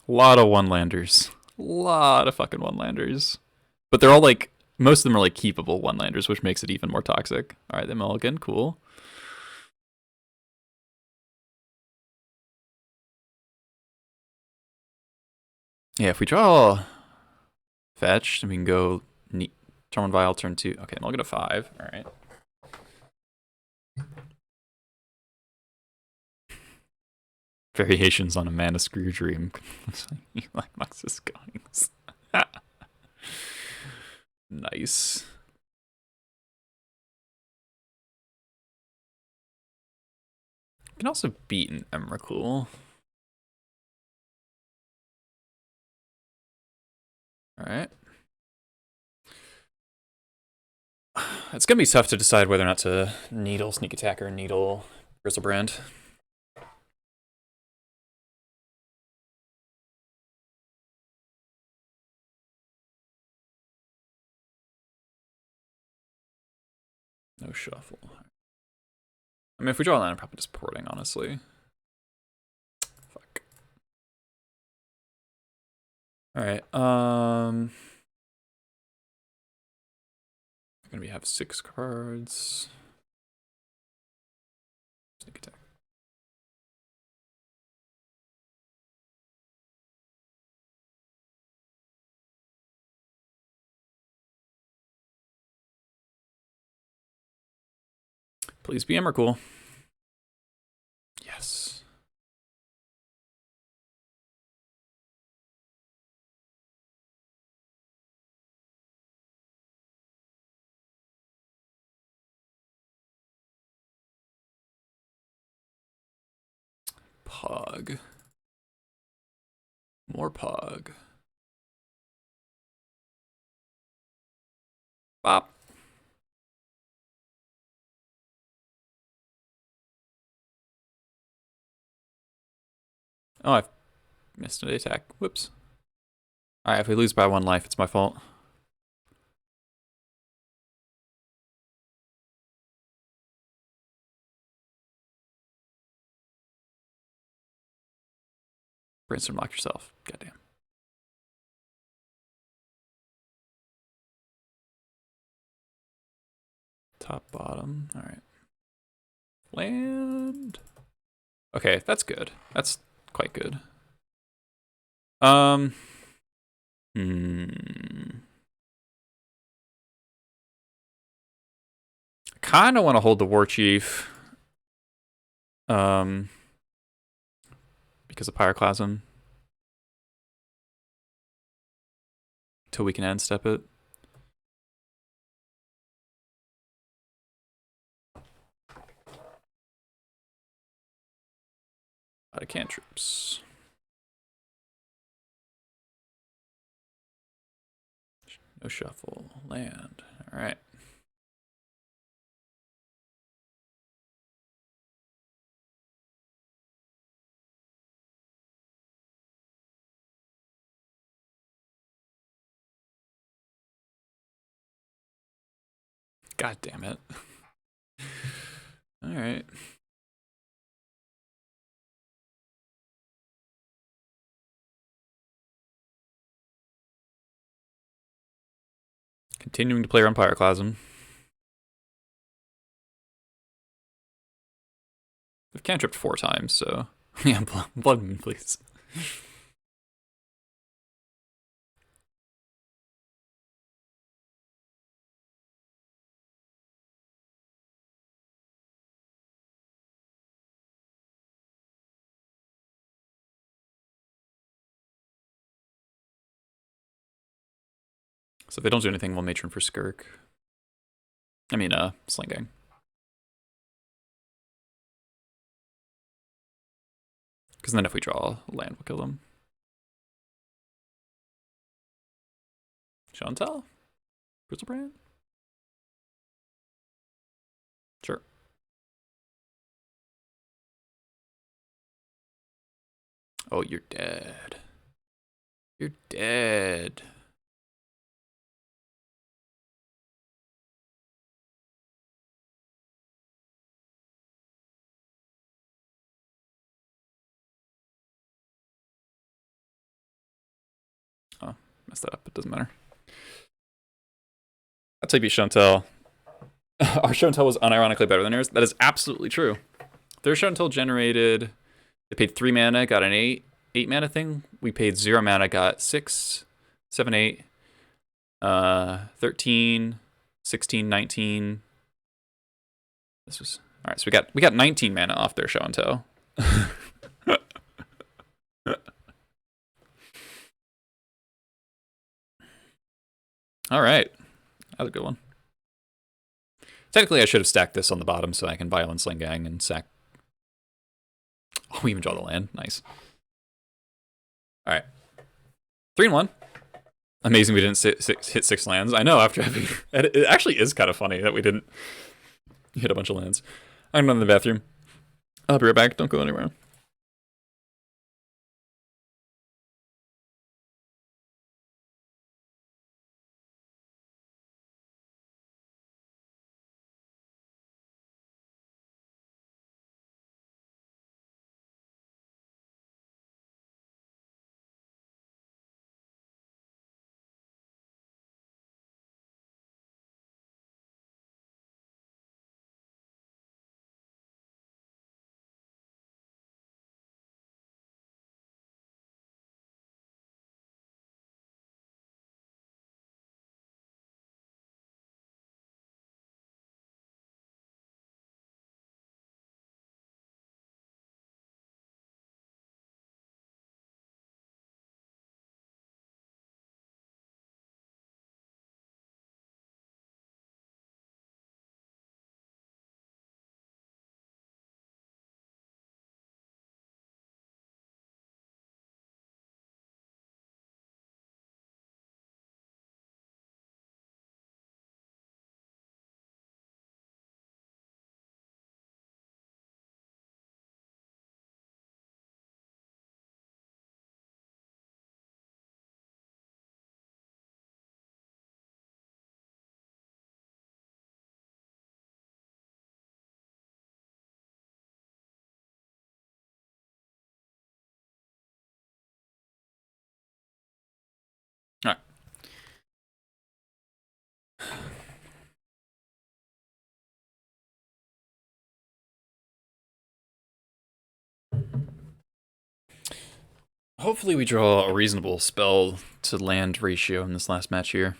lot of one-landers. A lot of fucking one-landers. But they're all like, most of them are like keepable one-landers, which makes it even more toxic. Alright, they mulligan, cool. Yeah, if we draw fetch, then we can go turn 1 Vial, turn 2. Okay, mulligan to 5. Alright. Variations on a Mana Screw Dream. Like Muxus Gunnings. Nice. You can also beat an Emrakul. Alright. It's gonna be tough to decide whether or not to needle Sneak Attack or needle Grizzlebrand. No shuffle. I mean, if we draw a land, I'm probably just porting, honestly. Fuck. Alright, gonna have 6 cards. Sneak attack. Please be Emrakul. Yes. Pog. More Pog. Bop. Oh, I've missed an attack. Whoops. Alright, if we lose by 1 life, it's my fault. Brainstorm lock yourself. Goddamn. Top, bottom. Alright. Land. Okay, that's good. That's quite good. Kind of want to hold the War Chief. Because of Pyroclasm. Till we can end step it. Out of cantrips. No shuffle. Land. Alright. God damn it. Alright. Continuing to play around Pyroclasm. I've cantripped 4 times, so yeah, Blood Moon, please. So if they don't do anything, we'll matron for Skirk. I mean, Sling Gang. Because then if we draw land, we'll kill them. Chantal? Grizzlebrand? Sure. Oh, you're dead. You're dead. Oh, messed that up. It doesn't matter. I'll take you, Chantel. Our show and tell was unironically better than yours. That is absolutely true. Their show and tell generated, they paid 3 mana, got an 8 mana thing. We paid 0 mana, got 6, 7, 8, 13, 16, 19. This was all right. So we got 19 mana off their show and tell. All right, that was a good one. Technically, I should have stacked this on the bottom so I can Violent Sling Gang and sack. Oh, we even draw the land. Nice. All right. 3-1. Amazing we didn't hit 6 lands. I know, after having... It actually is kind of funny that we didn't hit a bunch of lands. I'm in the bathroom. I'll be right back. Don't go anywhere. All right. Hopefully we draw a reasonable spell to land ratio in this last match here.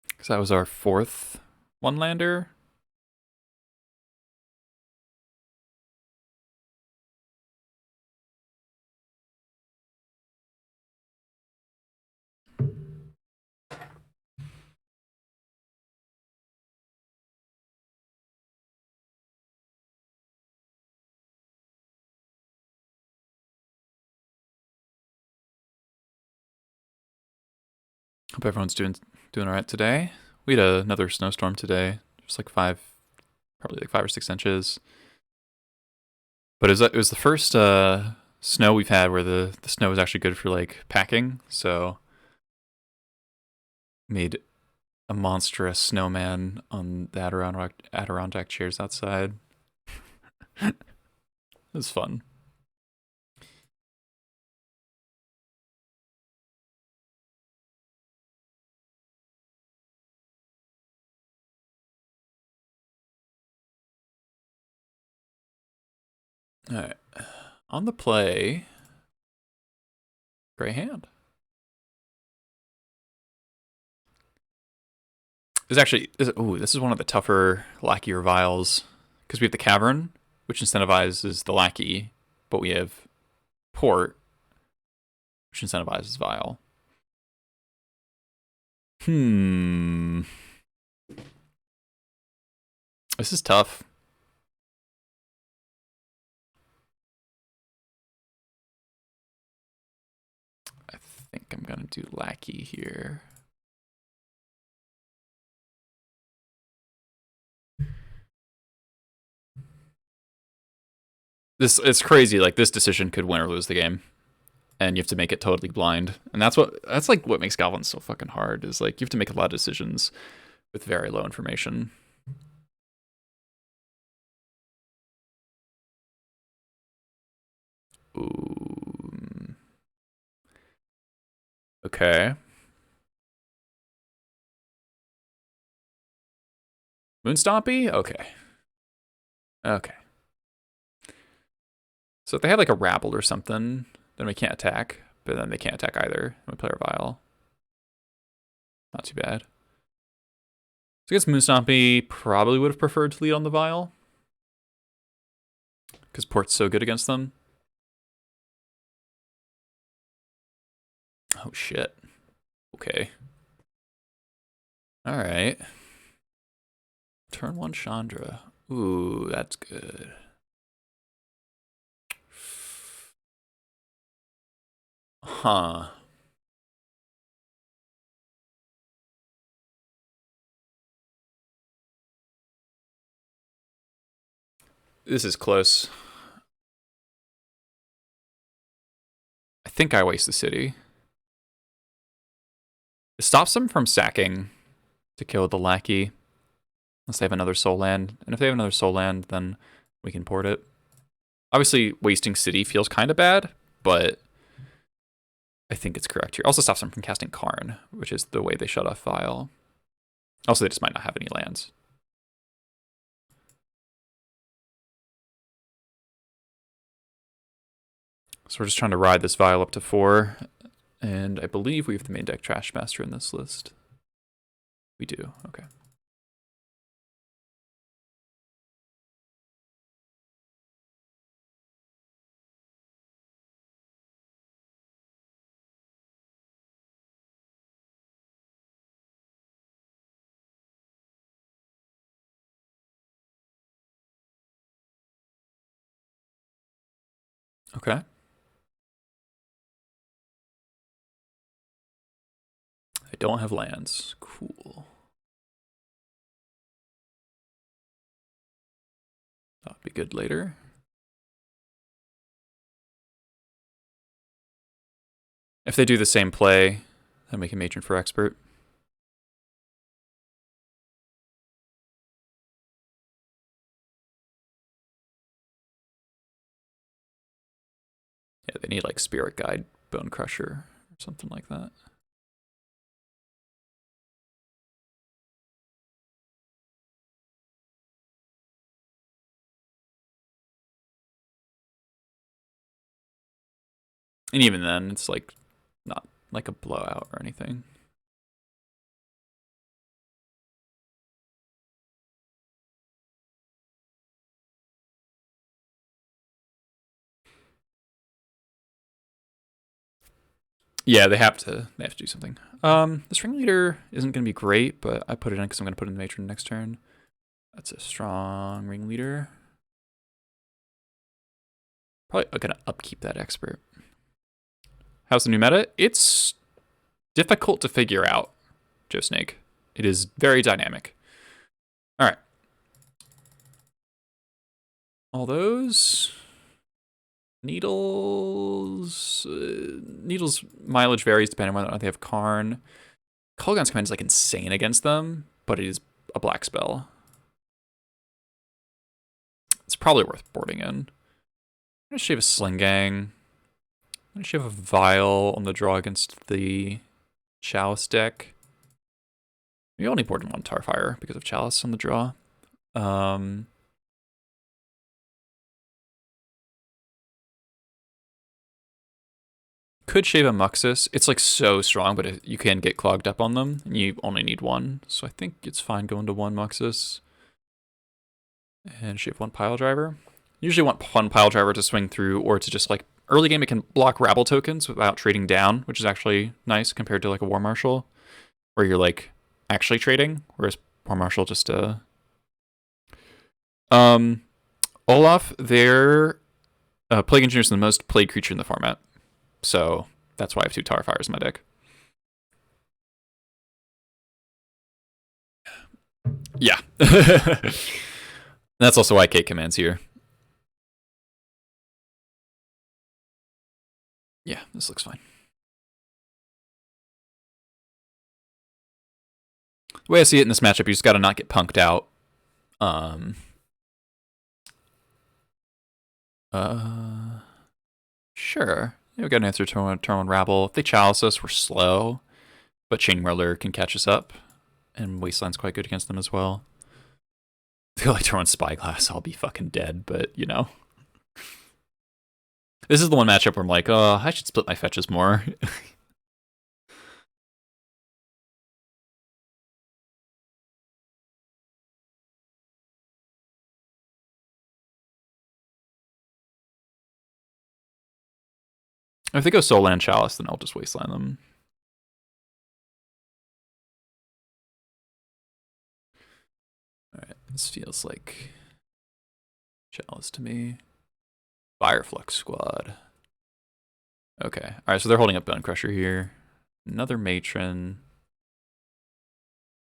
Because that was our 4th one-lander. Hope everyone's doing all right today. We had another snowstorm today. Just like probably like 5 or 6 inches. But it was the first snow we've had where the snow was actually good for like packing. So made a monstrous snowman on the Adirondack chairs outside. It was fun. All right. On the play, gray hand. This is one of the tougher lackey reviles because we have the cavern, which incentivizes the lackey, but we have port, which incentivizes Vile. This is tough. I'm gonna do Lackey here. It's crazy. Like, this decision could win or lose the game, and you have to make it totally blind. And that's like what makes Goblins so fucking hard. Is like you have to make a lot of decisions with very low information. Ooh. Okay. Moonstompy? Okay. Okay. So if they have like a Rabble or something, then we can't attack. But then they can't attack either. We play our Vial. Not too bad. So I guess Moonstompy probably would have preferred to lead on the Vial, because Port's so good against them. Oh shit. Okay. Alright. Turn 1 Chandra. Ooh, that's good. Huh. This is close. I think I waste the city. It stops them from sacking to kill the Lackey, unless they have another Soul Land. And if they have another Soul Land, then we can port it. Obviously, wasting city feels kind of bad, but I think it's correct here. Also stops them from casting Karn, which is the way they shut off Vial. Also, they just might not have any lands. So we're just trying to ride this Vial up to 4. And I believe we have the main deck Trashmaster in this list. We do, okay. Okay. I don't have lands. Cool. That'll be good later. If they do the same play, then we can Matron for Expert. Yeah, they need like Spirit Guide, Bone Crusher, or something like that. And even then, it's like not like a blowout or anything. Yeah, they have to do something. This Ringleader isn't going to be great, but I put it in because I'm going to put it in the Matron next turn. That's a strong Ringleader. Probably going to upkeep that Expert. How's the new meta? It's difficult to figure out, Joe Snake. It is very dynamic. All right. All those needles. Needles mileage varies depending on whether they have Karn. Kolaghan's Command is like insane against them, but it is a black spell. It's probably worth boarding in. I'm gonna shave a Sling Gang. I'm gonna shave a Vial on the draw against the Chalice deck. We only board in 1 Tarfire because of Chalice on the draw. Could shave a Muxus. It's like so strong, but you can get clogged up on them, and you only need 1. So I think it's fine going to 1 Muxus. And shave 1 Pile Driver. Usually want 1 Pile Driver to swing through, or to just like early game it can block Rabble tokens without trading down, which is actually nice compared to like a War Marshal, where you're like actually trading, whereas War Marshal just Olaf, their Plague Engineer is the most played creature in the format. So That's why I have 2 Tar Fires in my deck. Yeah. That's also why Kate commands here. Yeah, this looks fine. The way I see it in this matchup, you just got to not get punked out. Sure. Yeah, we got an answer to turn 1 Rabble. If they chalice us, we're slow, but Chainwhirler can catch us up, and Wasteland's quite good against them as well. I feel like turn 1 Spyglass, I'll be fucking dead, but you know. This is the one matchup where I'm like, oh, I should split my fetches more. If they go Soul Land Chalice, then I'll just Wasteland them. Alright, this feels like Chalice to me. Fireflux Squad. Okay, alright, so they're holding up Bone Crusher here. Another Matron.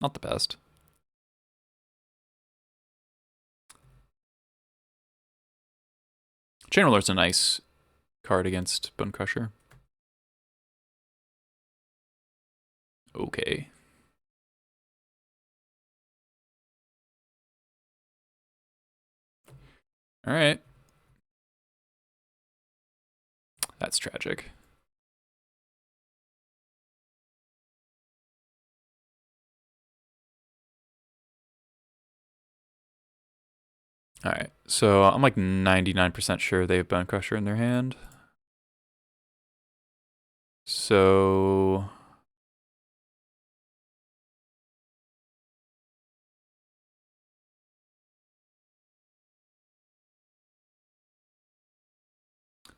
Not the best. Chainwhirler's a nice card against Bone Crusher. Okay. Alright. That's tragic. Alright, so I'm like 99% sure they have Bone Crusher in their hand. So...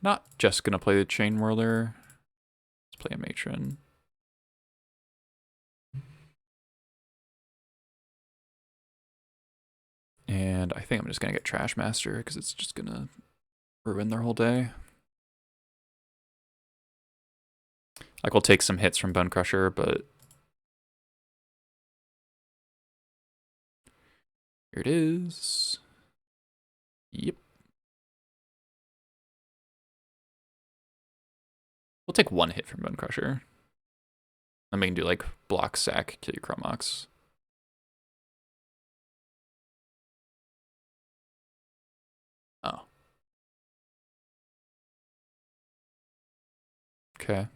not just gonna play the Chainwhirler. Let's play a Matron. And I think I'm just gonna get Trash Master because it's just gonna ruin their whole day. Like, we'll take some hits from Bone Crusher, but here it is. Yep. We'll take 1 hit from Bone Crusher. Then we can do like block, sack, kill your Chromox. Oh. Okay.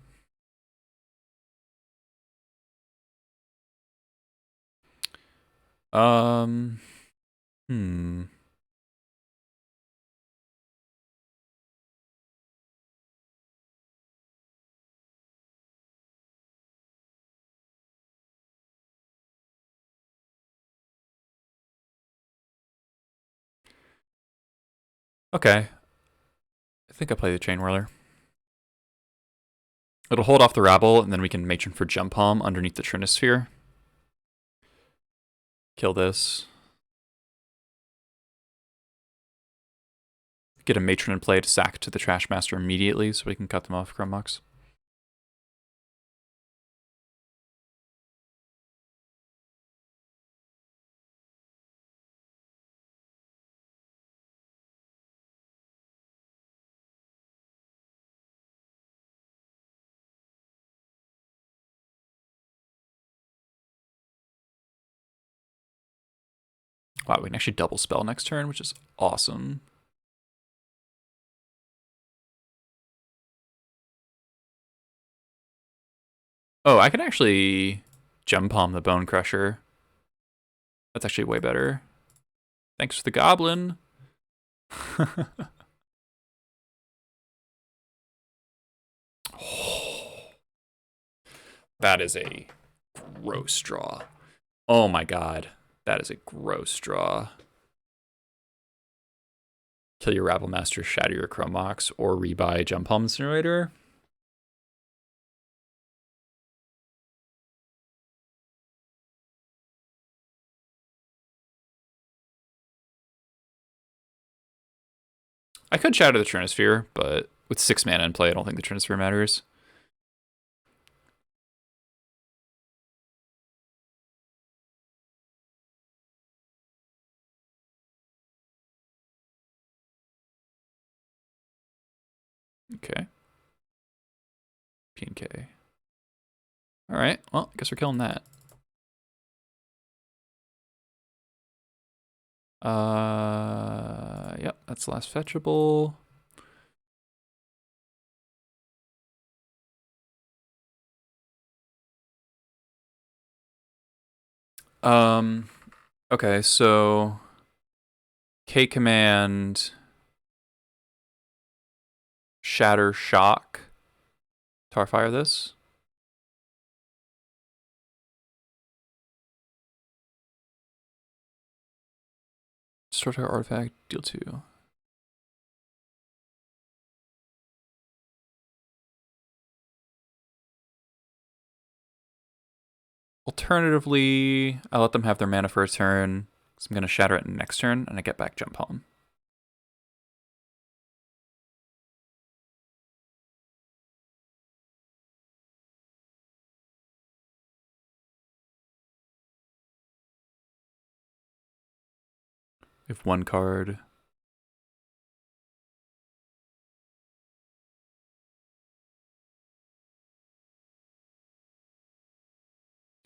Hmm. Okay. I think I play the Chainwhirler. It'll hold off the Rabble, and then we can Matron for Jump Palm underneath the Trinisphere. Kill this. Get a Matron in play to sack to the Trash Master immediately so we can cut them off Chromox. Wow, we can actually double spell next turn, which is awesome. Oh, I can actually Gem Palm the Bone Crusher. That's actually way better. Thanks for the Goblin. That is a gross draw. Oh my god. That is a gross draw. Kill your Rabble Master, shatter your Chromox, or rebuy Jump Palm Incinerator. I could shatter the Trinisphere, but with 6 mana in play, I don't think the Trinisphere matters. Okay. P and K. All right. Well, I guess we're killing that. Yep, that's the last fetchable. Okay, so K command, shatter, shock, Tarfire this. Destroy target artifact, deal 2. Alternatively, I let them have their mana for a turn. So I'm going to shatter it next turn, and I get back jump home. We have one card.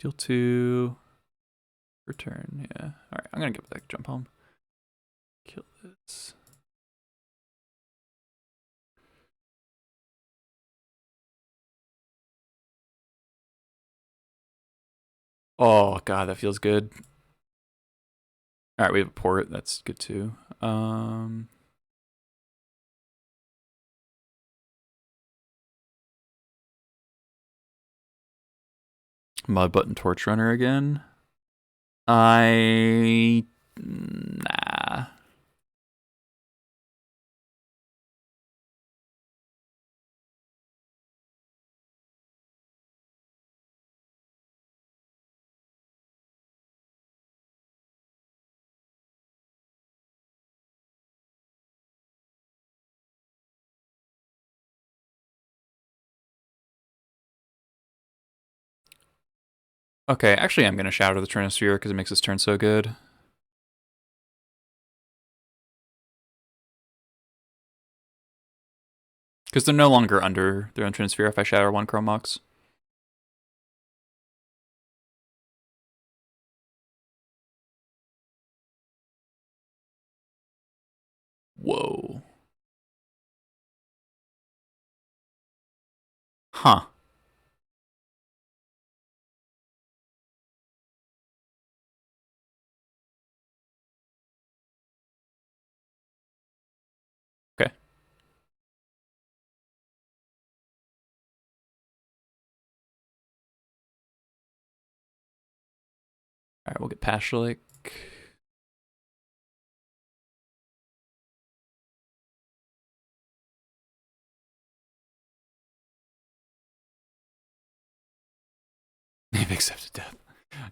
Deal 2. Return, yeah. Alright, I'm going to get back jump home. Kill this. Oh, God, that feels good. Alright, we have a port. That's good, too. Mud Button Torch Runner again. Nah. Okay, actually I'm going to Shatter the Trinosphere because it makes this turn so good. Because they're no longer under their own Trinosphere if I Shatter one Chrome Mox. Whoa. Huh. Okay. Alright, we'll get Pashalik. They've accepted death.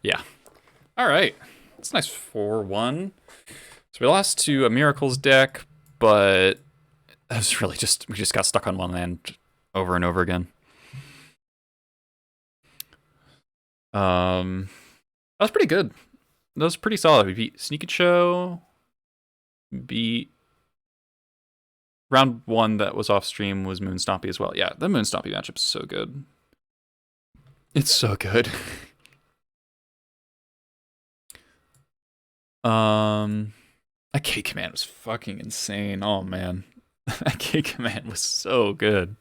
Yeah. Alright. That's nice 4-1. So we lost to a Miracles deck, but that was really just, we just got stuck on one land over and over again. That was pretty good. That was pretty solid. We beat Sneak and Show, beat round 1 that was off stream was Moon Stompy as well. Yeah, the Moon Stompy matchup is so good. It's so good. That K command was fucking insane. Oh man. That K command was so good.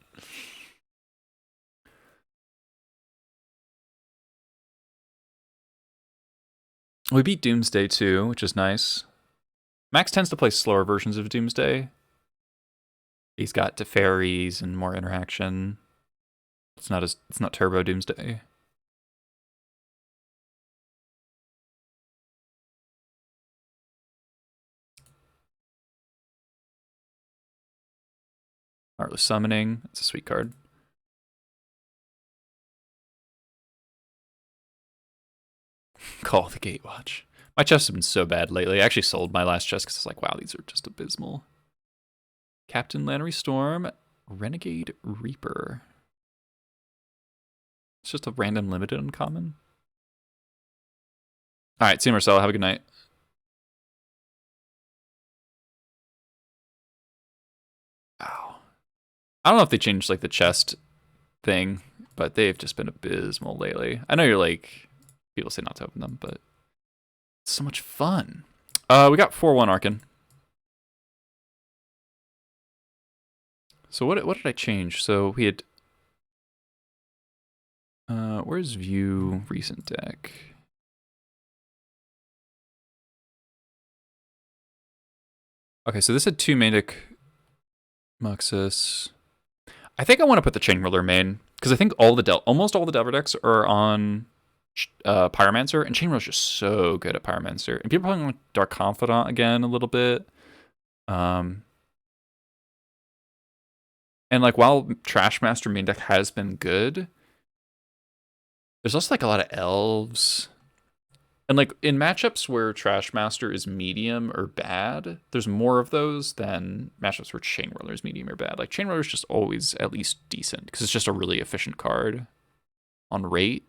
We beat Doomsday too, which is nice. Max tends to play slower versions of Doomsday. He's got Teferis and more interaction. It's not Turbo Doomsday. Heartless Summoning. It's a sweet card. Call the Gatewatch. My chests have been so bad lately. I actually sold my last chest because I was like, wow, these are just abysmal. Captain Lannery Storm, Renegade Reaper. It's just a random limited uncommon. All right, see you, Marcelo. Have a good night. Ow. I don't know if they changed like the chest thing, but they've just been abysmal lately. I know you're like, people say not to open them, but it's so much fun. We got 4/1 Arcan. So what did I change? So we had, where's view recent deck? Okay, so this had 2 main deck Muxus. I think I want to put the Chain Whirler main, because I think almost all the Delver decks are on Pyromancer, and Chain Whirler's just so good at Pyromancer. And people are playing like Dark Confidant again a little bit. And like while Trashmaster main deck has been good, there's also like a lot of elves. And like in matchups where Trashmaster is medium or bad, there's more of those than matchups where Chain Whirler is medium or bad. Like Chain Whirler is just always at least decent because it's just a really efficient card on rate.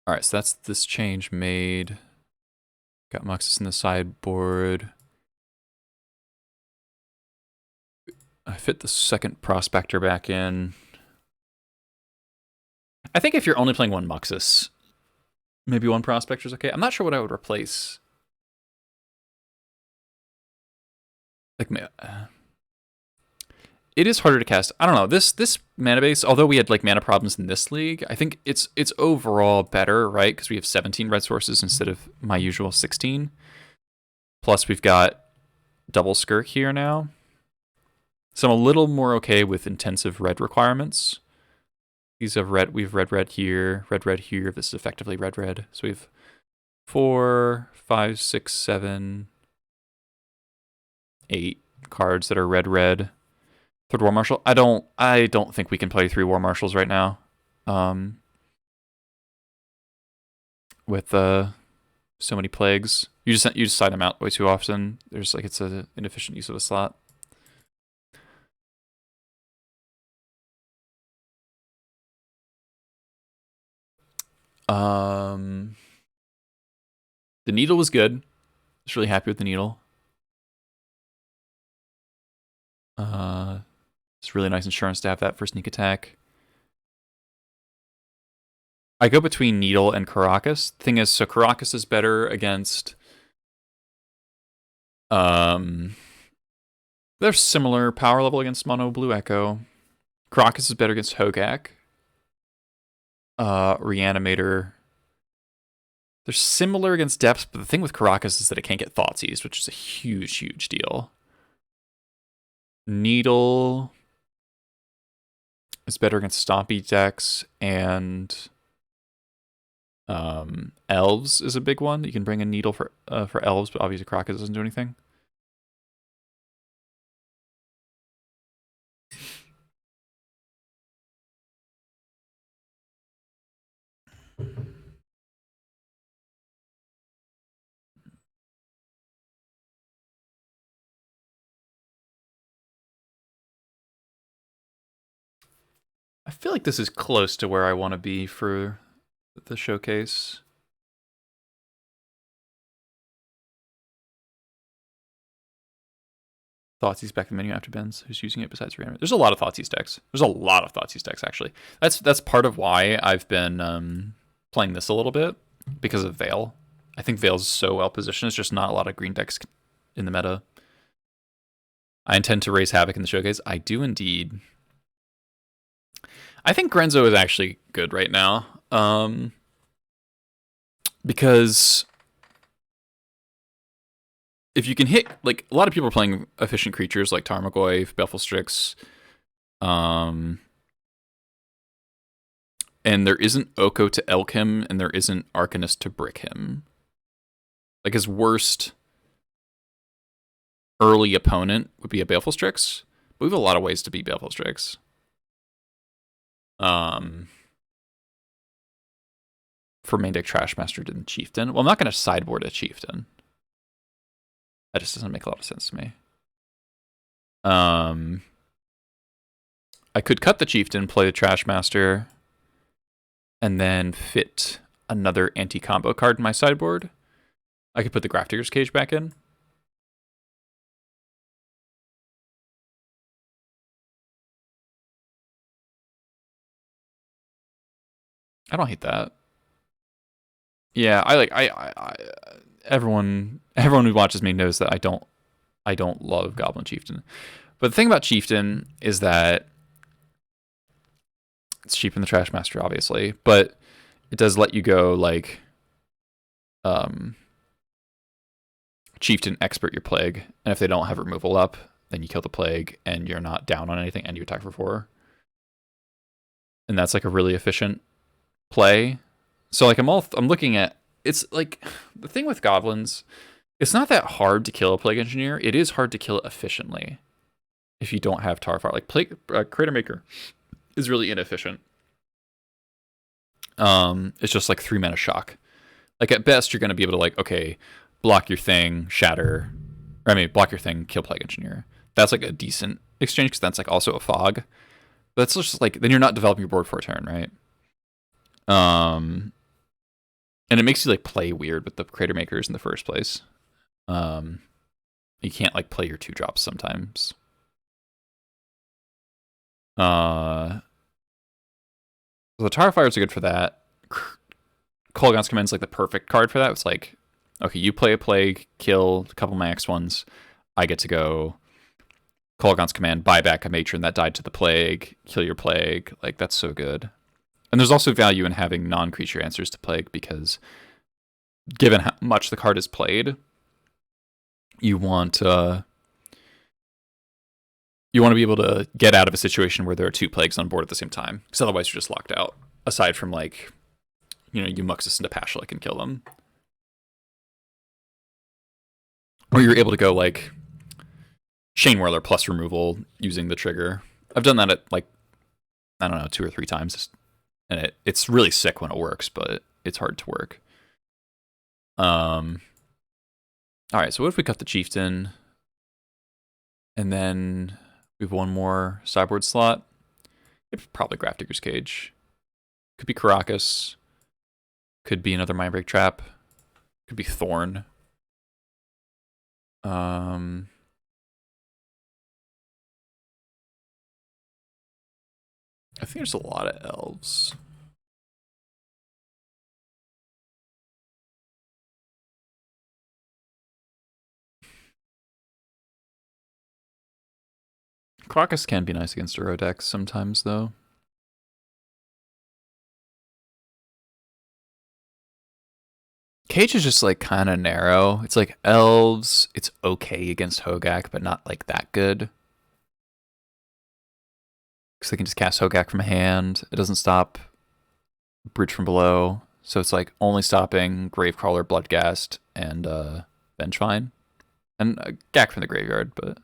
All right, so that's this change made. Got Muxus in the sideboard. I fit the second Prospector back in. I think if you're only playing one Muxus, maybe one Prospector's okay. I'm not sure what I would replace. Like, it is harder to cast. I don't know. This mana base, although we had like mana problems in this league, I think it's overall better, right? Because we have 17 red sources instead of my usual 16. Plus we've got double Skirk here now. So I'm a little more okay with intensive red requirements. These have red. We have red here, red here. This is effectively red. So we have 4, 5, 6, 7, 8 cards that are red. Third War Marshal. I don't think we can play 3 War Marshals right now. With so many plagues, you just side them out way too often. There's like it's an inefficient use of a slot. The needle was good. Just really happy with the needle. It's really nice insurance to have that for sneak attack. I go between Needle and Caracas. The thing is, so Caracas is better against... They're similar power level against Mono Blue Echo. Caracas is better against Hogak. Reanimator. They're similar against Depths, but the thing with Caracas is that it can't get Thoughtseize, which is a huge deal. Needle is better against Stompy decks, and Elves is a big one. You can bring a Needle for Elves, but obviously Caracas doesn't do anything. I feel like this is close to where I want to be for the showcase. Thoughtseize back in the menu after Ben's. Who's using it besides Reanimator? There's a lot of Thoughtseize decks. There's a lot of Thoughtseize decks, actually. That's part of why I've been playing this a little bit, because of Veil. I think Veil's so well positioned. There's just not a lot of green decks in the meta. I intend to raise Havoc in the showcase. I do indeed. I think Grenzo is actually good right now. Because if you can hit, like, a lot of people are playing efficient creatures like Tarmogoyf, Belfast, and there isn't Oko to elk him, and there isn't Arcanist to brick him. Like, his worst early opponent would be a Baleful Strix, but we have a lot of ways to beat Baleful Strix. For main deck Trashmaster and Chieftain. Well, I'm not going to sideboard a Chieftain. That just doesn't make a lot of sense to me. I could cut the Chieftain, play the Trashmaster, and then fit another anti-combo card in my sideboard. I could put the Grafdigger's Cage back in. I don't hate that. Yeah, I everyone who watches me knows that I don't love Goblin Chieftain. But the thing about Chieftain is that it's cheap in the Trash Master, obviously, but it does let you go like Chieftain expert your Plague, and if they don't have removal up, then you kill the Plague and you're not down on anything and you attack for 4. And that's like a really efficient play. So like I'm looking at, it's like the thing with Goblins, it's not that hard to kill a Plague Engineer. It is hard to kill it efficiently if you don't have Tarfire. Like Crater Maker is really inefficient. It's just like 3 mana shock. Like at best you're going to be able to like, okay, block your thing, shatter, or I mean block your thing, kill Plague Engineer. That's like a decent exchange because that's like also a fog. But that's just like, then you're not developing your board for a turn, right? And it makes you like play weird with the Crater Makers in the first place. You can't like play your 2-drops sometimes. The Tarfires are good for that. Kolaghan's Command's like the perfect card for that. It's like, okay, you play a Plague, kill a couple max ones. I get to go Kolaghan's Command, buy back a Matron that died to the Plague, kill your Plague. Like, that's so good. And there's also value in having non-creature answers to Plague because given how much the card is played, you want to be able to get out of a situation where there are 2 Plagues on board at the same time, because otherwise you're just locked out. Aside from like, you Muxus into Pashlik and kill them, or you're able to go like Shane Whirler plus removal using the trigger. I've done that at like, I don't know, 2 or 3 times, and it's really sick when it works, but it's hard to work. All right, so what if we cut the Chieftain, and then we have 1 more sideboard slot? It's probably Grafdigger's Cage. Could be Karakas. Could be another Mindbreak Trap. Could be Thorn. I think there's a lot of elves. Karakas can be nice against Uro decks sometimes, though. Cage is just like kind of narrow. It's like elves. It's okay against Hogak, but not like that good. Because they can just cast Hogak from hand. It doesn't stop Bridge from Below. So it's like only stopping Gravecrawler, Bloodghast, and Vengevine. And Gak from the graveyard, but...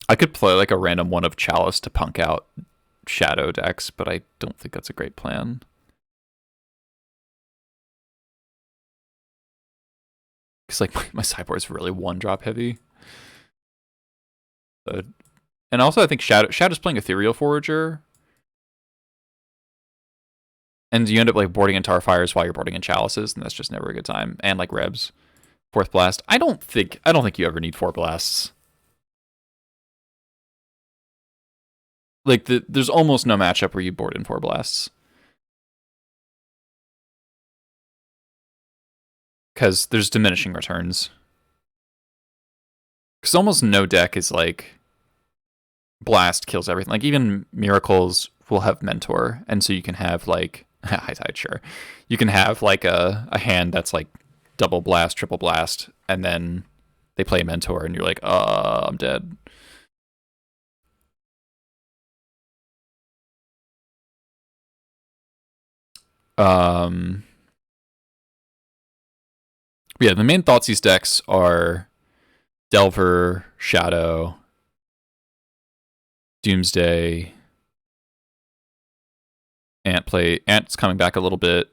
I could play like a random one of Chalice to punk out Shadow decks, but I don't think that's a great plan. Because like my sideboard is really 1-drop heavy. And also I think Shadow's playing Ethereal Forager. And you end up like boarding in Tarfires while you're boarding in Chalices, and that's just never a good time. And like Rebs. 4th Blast. I don't think you ever need 4 blasts. Like there's almost no matchup where you board in 4 blasts. Because there's diminishing returns. Because almost no deck is like blast kills everything. Like even Miracles will have Mentor, and so you can have like High Tide, sure. You can have like a hand that's like double blast, triple blast, and then they play Mentor, and you're like, I'm dead. Yeah, the main Thoughtseize decks are Delver, Shadow, Doomsday, Ant's coming back a little bit.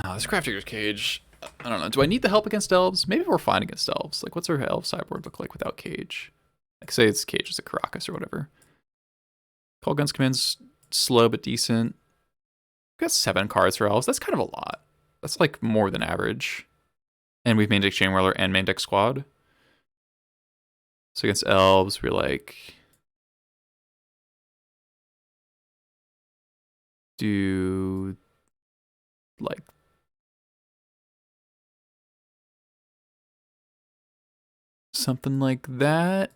Oh, this Grafdigger's Cage. I don't know. Do I need the help against elves? Maybe we're fine against elves. Like, what's our elf sideboard look like without Cage? Like, say it's Cage as a Caracas or whatever. Call Guns Command's slow but decent. We've got 7 cards for elves. That's kind of a lot. That's like more than average. And we've main deck Chainwhirler and main deck Squad. So against elves, we're like... do... like... something like that.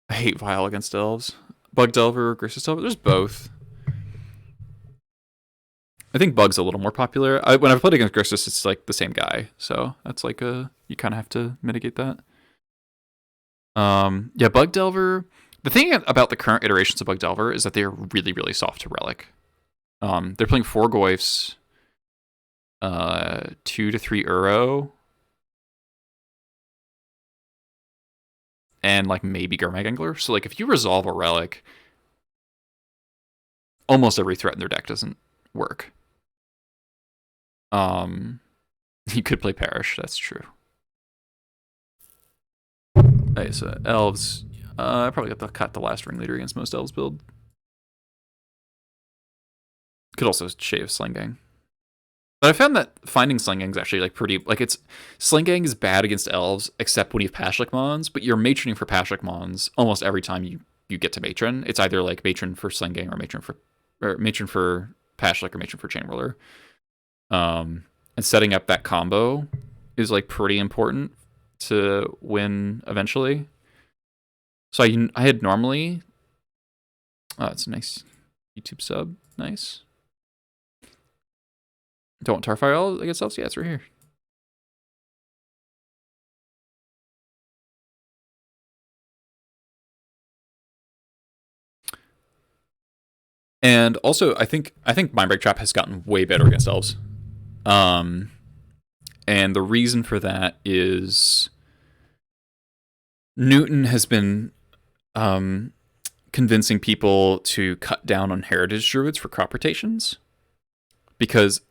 I hate Vial against elves. Bug Delver, Grixis Delver, there's both. I think Bug's a little more popular. When I've played against Grixis, it's like the same guy. So that's like you kind of have to mitigate that. Yeah, Bug Delver. The thing about the current iterations of Bug Delver is that they're really, really soft to Relic. They're playing 4 Goyfs, 2 to 3 Uro, and like maybe Gurmag Angler. So like if you resolve a Relic, almost every threat in their deck doesn't work. You could play Perish, that's true. Okay, so elves. I probably got to cut the last ringleader against most elves build. Could also shave Sling Gang. But I found that finding Sling Gang is actually like pretty, like it's, Sling Gang is bad against elves, except when you have Pashlik Mons, but you're matroning for Pashlik Mons almost every time you get to matron. It's either like matron for Sling Gang or matron for Pashlik or matron for Chainwhirler. And setting up that combo is like pretty important to win eventually. So I had normally, oh, it's a nice YouTube sub, nice. Don't want Tarfire all against elves? Yeah, it's right here. And also, I think Mindbreak Trap has gotten way better against elves. And the reason for that is Newton has been convincing people to cut down on heritage druids for crop rotations, because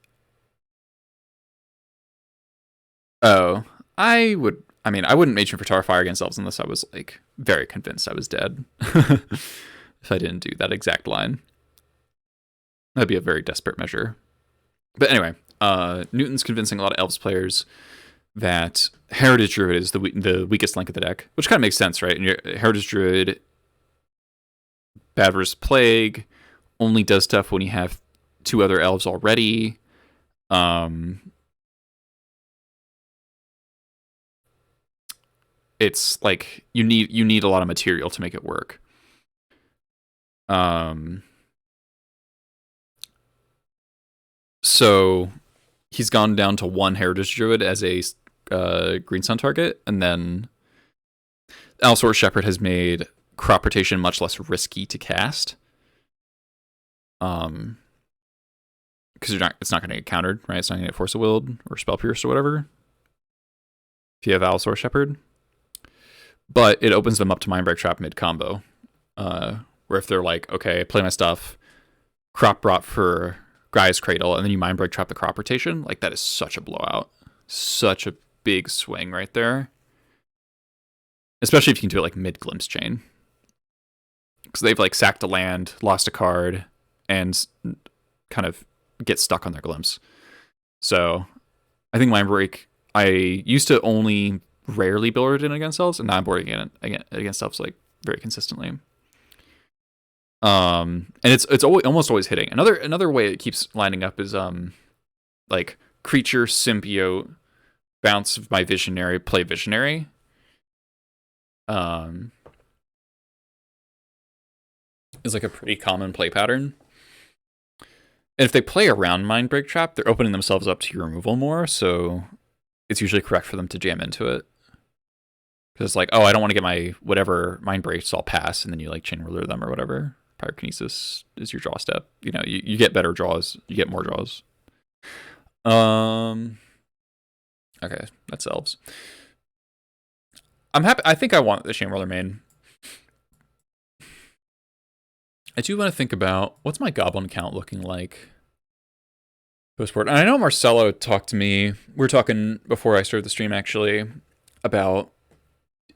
I wouldn't matron for Tarfire against elves unless I was like very convinced I was dead. If I didn't do that exact line, that'd be a very desperate measure. But anyway, Newton's convincing a lot of elves players that Heritage Druid is the weakest link of the deck, which kind of makes sense, right? And your Heritage Druid, bad versus Plague, only does stuff when you have 2 other elves already. It's like you need a lot of material to make it work. So he's gone down to 1 Heritage Druid as a Green Sun target, and then Allosaurus Shepherd has made crop rotation much less risky to cast. Because it's not going to get countered, right? It's not going to get Force of Will or Spell Pierce or whatever if you have Allosaurus Shepherd. But it opens them up to Mindbreak Trap mid combo, where if they're like, okay, play my stuff, crop rot for Gaia's Cradle, and then you Mindbreak Trap the crop rotation, like that is such a blowout, such a big swing right there. Especially if you can do it like mid Glimpse Chain, because they've like sacked a land, lost a card, and kind of get stuck on their Glimpse. So I think Mindbreak, I used to only rarely build it in against elves, and now I'm boarding it against elves like very consistently. And it's almost always hitting. Another way it keeps lining up is like creature symbiote, bounce my visionary, play visionary. Is like a pretty common play pattern. And if they play around Mindbreak Trap, they're opening themselves up to your removal more, so it's usually correct for them to jam into it. Because it's like, oh, I don't want to get my whatever Mindbreak, so I'll pass, and then you like Chainwhirler them or whatever. Pyrokinesis is your draw step. You know, you get better draws, you get more draws. Okay, that's elves. I'm happy. I think I want the Chainwhirler main. I do want to think about what's my goblin count looking like post-board. And I know Marcelo talked to me. We were talking before I started the stream actually about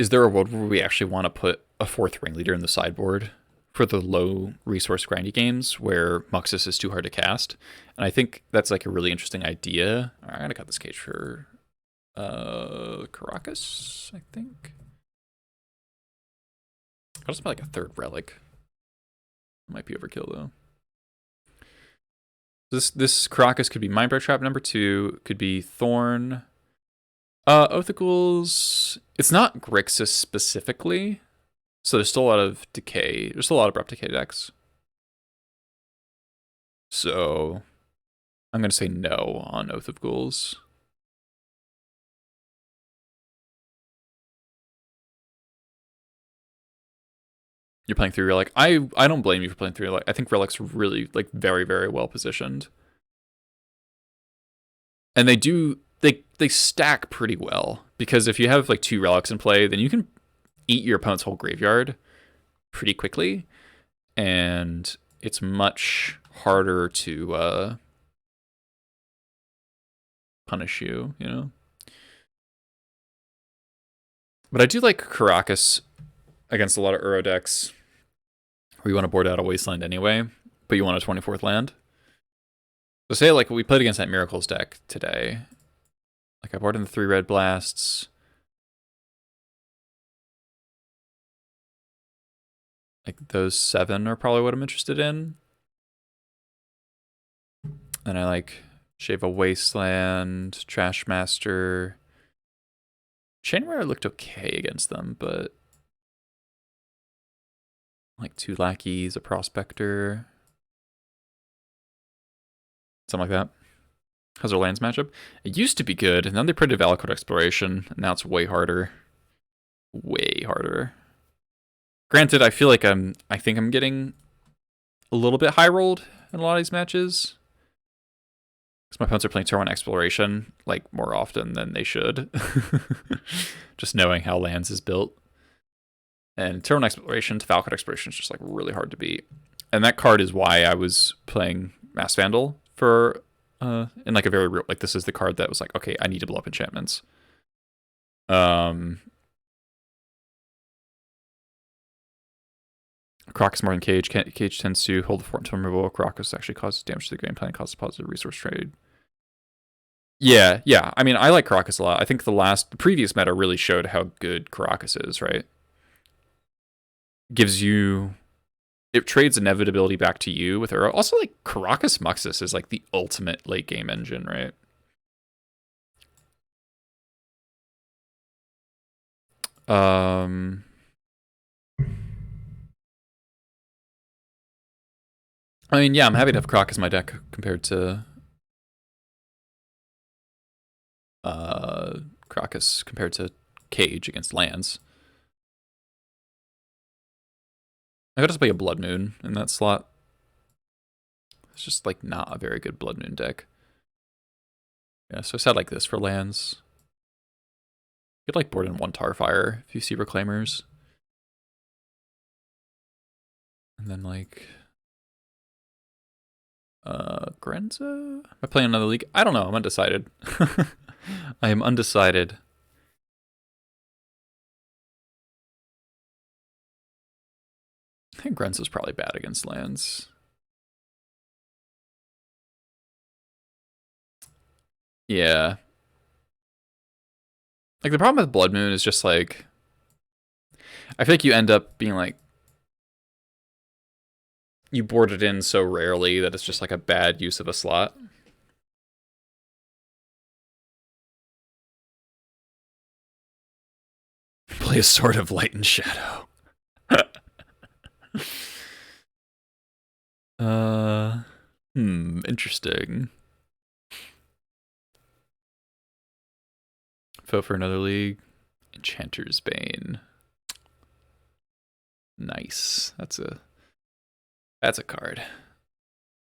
is there a world where we actually want to put a fourth ringleader in the sideboard for the low resource grindy games where Muxus is too hard to cast? And I think that's like a really interesting idea. I'm gonna cut this cage for Caracas, I think. I'll just buy like a third relic. Might be overkill though. This Caracas could be Mindbreak Trap number 2, could be Thorn. Oath of Ghouls, it's not Grixis specifically, so there's still a lot of decay. There's still a lot of abrupt decay decks. So I'm gonna say no on Oath of Ghouls. You're playing 3 Relic. I don't blame you for playing 3 Relic. I think Relic's really like very, very well positioned. And they stack pretty well, because if you have like 2 Relics in play, then you can eat your opponent's whole graveyard pretty quickly, and it's much harder to punish you, you know? But I do like Caracas against a lot of Uro decks where you want to board out a Wasteland anyway, but you want a 24th land. So say like we played against that Miracles deck today. Like I boarded in the 3 red blasts. Like those 7 are probably what I'm interested in. And I like Shave a Wasteland, Trash Master. Chainware looked okay against them, but like 2 lackeys, a prospector, something like that. How's our lands matchup? It used to be good, and then they printed Valakut Exploration, and now it's way harder. Way harder. Granted, I feel like I think I'm getting a little bit high rolled in a lot of these matches, because my opponents are playing turn 1 Exploration like more often than they should. Just knowing how lands is built. And turn 1 Exploration to Valakut Exploration is just like really hard to beat. And that card is why I was playing Mass Vandal for in like a very real, like this is the card that was like, okay, I need to blow up enchantments. Crocus more than Cage. Cage tends to hold the fort until removal. Crocus actually causes damage to the game plan, causes positive resource trade. Yeah. I mean, I like Crocus a lot. I think the previous meta really showed how good Crocus is, right? Gives you, it trades inevitability back to you with Uro. Also, like Caracas Muxus is like the ultimate late game engine, right? I mean, yeah, I'm happy to have Croc as my deck compared to Crocus compared to Cage against lands. I could just play a Blood Moon in that slot. It's just like not a very good Blood Moon deck. Yeah, so I said like this for lands. You could like board in 1 Tarfire if you see Reclaimers. And then like Grenza? Am I playing another league? I don't know, I'm undecided. I am undecided. I think Grenza's probably bad against lands. Yeah. Like the problem with Blood Moon is just like, I feel like you end up being like, you board it in so rarely that it's just like a bad use of a slot. Play a Sword of Light and Shadow. Interesting. Vote for another league. Enchanter's Bane. Nice. That's a card.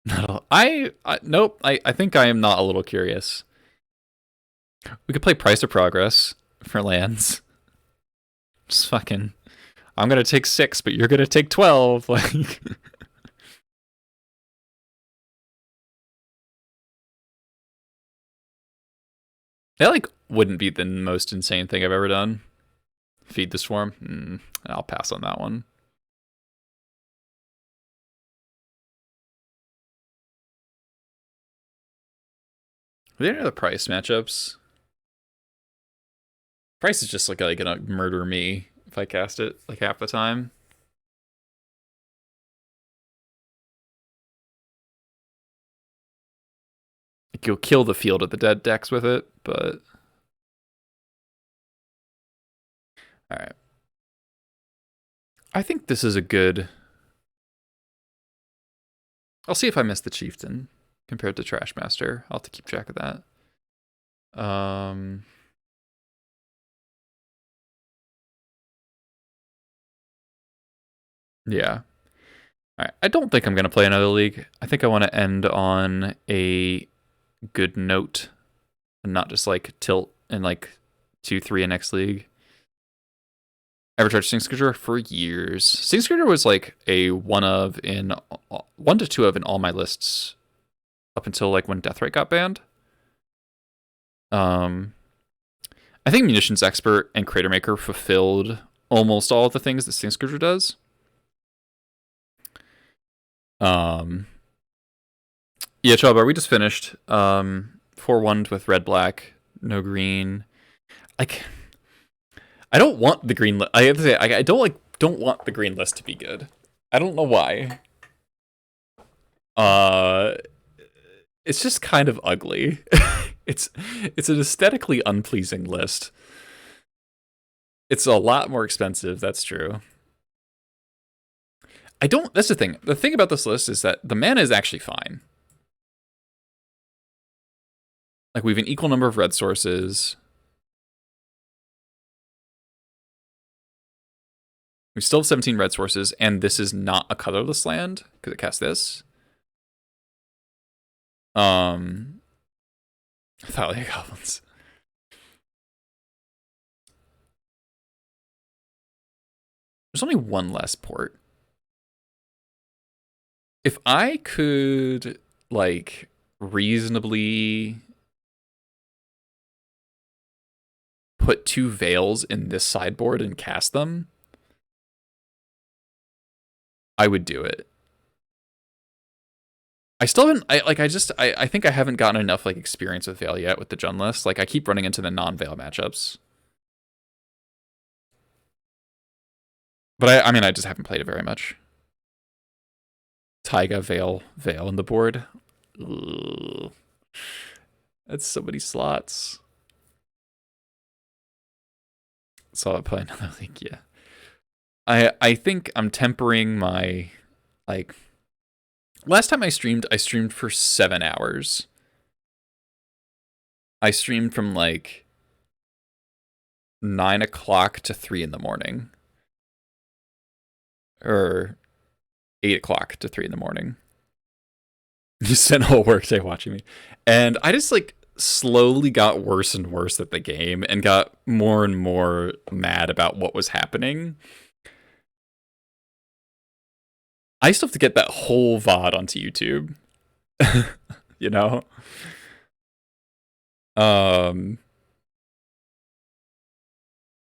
Not a, nope. I think I am not a little curious. We could play Price of Progress for lands. Just fucking, I'm gonna take 6, but you're gonna take 12. Like, that like wouldn't be the most insane thing I've ever done. Feed the Swarm. I'll pass on that one. Are there any other price matchups? Price is just like gonna murder me if I cast it like half the time. Like you'll kill the Field of the Dead decks with it, but all right. I think this is a good. I'll see if I missed the Chieftain compared to Trashmaster. I'll have to keep track of that. Yeah. All right. I don't think I'm going to play another league. I think I want to end on a good note and not just like tilt in like 2-3 in next league. I've tried Sting Scourger for years. Sting Scourger was like a 1 to 2 of in all my lists up until like when Deathrite got banned. I think Munitions Expert and Crater Maker fulfilled almost all of the things that Sting Scourger does. Yeah, Chubba, we just finished 4-1 with red black, no green. Like, I don't want the green. I have to say, I don't want the green list to be good. I don't know why. It's just kind of ugly. It's an aesthetically unpleasing list. It's a lot more expensive. That's true. That's the thing. The thing about this list is that the mana is actually fine. Like, we have an equal number of red sources. We still have 17 red sources, and this is not a colorless land, because it casts this. Thalia Goblins. There's only one less port. If I could, like, reasonably put 2 Veils in this sideboard and cast them, I would do it. I still haven't, I think I haven't gotten enough, like, experience with Veil yet with the Jund list. Like, I keep running into the non-Veil matchups. But I mean, I just haven't played it very much. Taiga, Veil in the board. Ugh. That's so many slots. So I'll play another league, yeah. I think I'm tempering my, like, last time I streamed for 7 hours. I streamed from like 9 o'clock to 3 in the morning. Or 8 o'clock to 3 in the morning. You spent a whole workday watching me. And I just like slowly got worse and worse at the game and got more and more mad about what was happening. I still have to get that whole VOD onto YouTube. You know?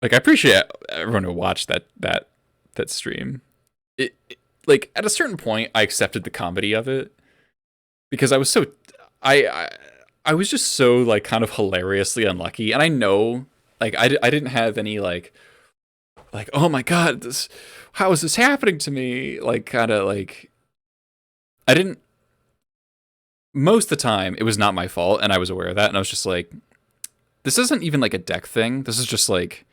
Like, I appreciate everyone who watched that stream. It like, at a certain point, I accepted the comedy of it because I was so I was just so like kind of hilariously unlucky, and I know like I didn't have any like oh my god, how is this happening to me? Like, kind of like, I didn't. Most of the time, it was not my fault, and I was aware of that, and I was just like, this isn't even like a deck thing. This is just like,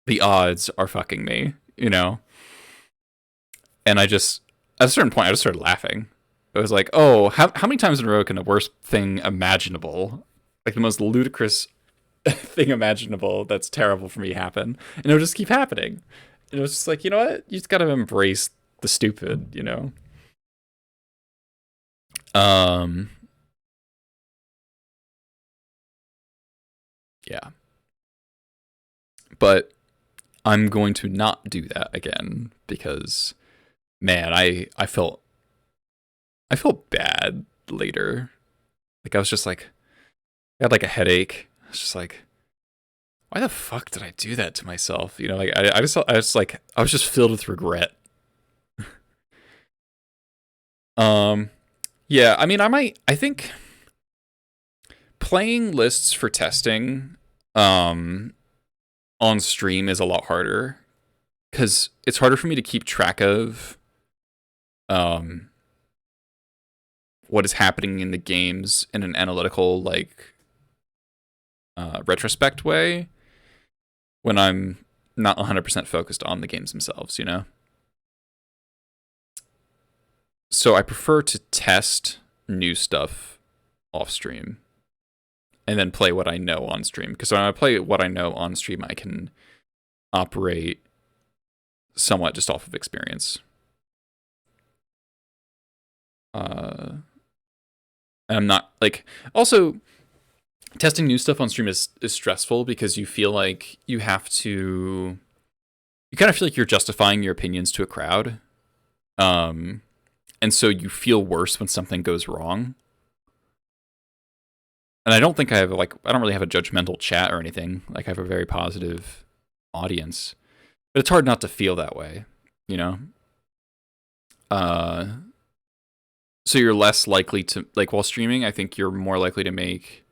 the odds are fucking me, you know? And I just, at a certain point, I just started laughing. It was like, oh, how many times in a row can the worst thing imaginable, like the most ludicrous thing imaginable that's terrible for me happen? And it'll just keep happening. And it was just like, you know what? You just gotta embrace the stupid, you know? Yeah. But I'm going to not do that again because, man, I felt bad later. Like, I was just like, I had like a headache. I was just like, why the fuck did I do that to myself? You know, like I was just filled with regret. Yeah, I mean, I think playing lists for testing, on stream is a lot harder because it's harder for me to keep track of, um, what is happening in the games in an analytical, like, retrospect way when I'm not 100% focused on the games themselves, you know? So I prefer to test new stuff off stream and then play what I know on stream. Because when I play what I know on stream, I can operate somewhat just off of experience. And I'm not, like, also, testing new stuff on stream is stressful because you feel like you have to, you kind of feel like you're justifying your opinions to a crowd. And so you feel worse when something goes wrong. And I don't think I have, like, I don't really have a judgmental chat or anything. Like, I have a very positive audience. But it's hard not to feel that way, you know? So you're less likely to, like, while streaming, I think you're more likely to make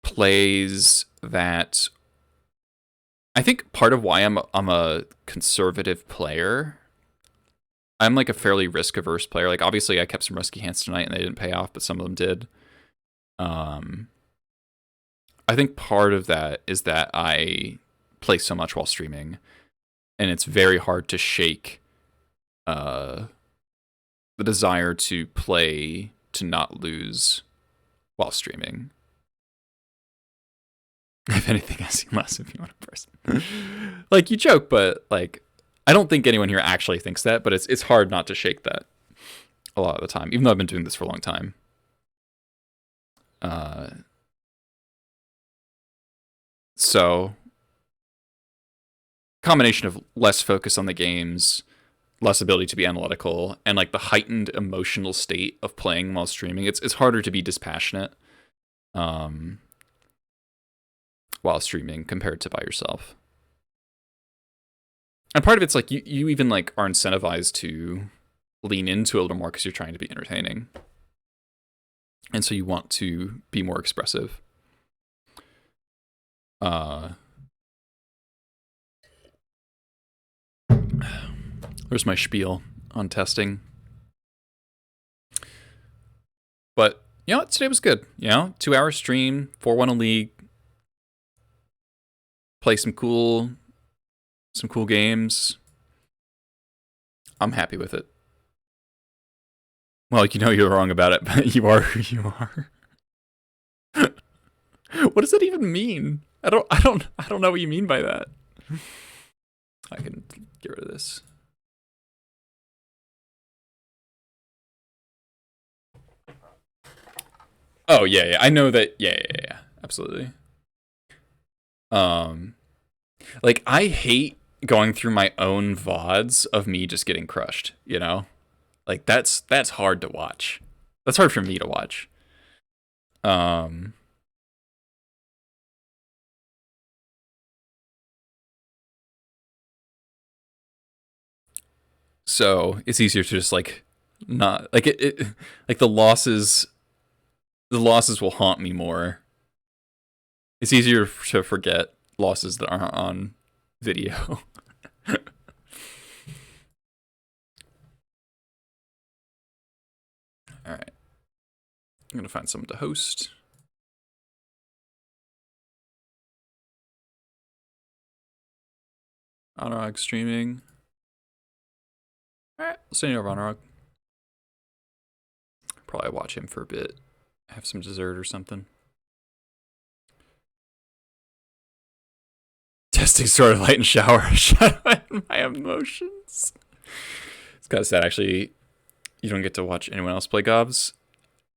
plays that, I think part of why I'm a conservative player, I'm like a fairly risk averse player. Like, obviously I kept some risky hands tonight and they didn't pay off, but some of them did. I think part of that is that I play so much while streaming, and it's very hard to shake the desire to play to not lose while streaming. If anything, I seem less if you want a person. Like, you joke, but like, I don't think anyone here actually thinks that, but it's hard not to shake that a lot of the time, even though I've been doing this for a long time. So, combination of less focus on the games, less ability to be analytical, and like the heightened emotional state of playing while streaming, it's harder to be dispassionate while streaming compared to by yourself. And part of it's like you even like are incentivized to lean into a little more because you're trying to be entertaining. And so you want to be more expressive. There's my spiel on testing. But, you know, today was good. You know, 2-hour stream, 4-1 a league. Play some cool games. I'm happy with it. Well, you know you're wrong about it, but you are who you are. What does that even mean? I don't know what you mean by that. I can get rid of this. Oh yeah, I know that. Yeah, absolutely. Like, I hate going through my own VODs of me just getting crushed, you know? Like, that's hard to watch. That's hard for me to watch. So it's easier to just like not like it like the losses will haunt me more. It's easier to forget losses that aren't on video. All right. I'm going to find someone to host. Anurag streaming. All right, I'll send you over Anurag. Probably watch him for a bit. Have some dessert or something. Testing sort of light and shower. Shut up my emotions. It's kind of sad, actually. You don't get to watch anyone else play Gobs.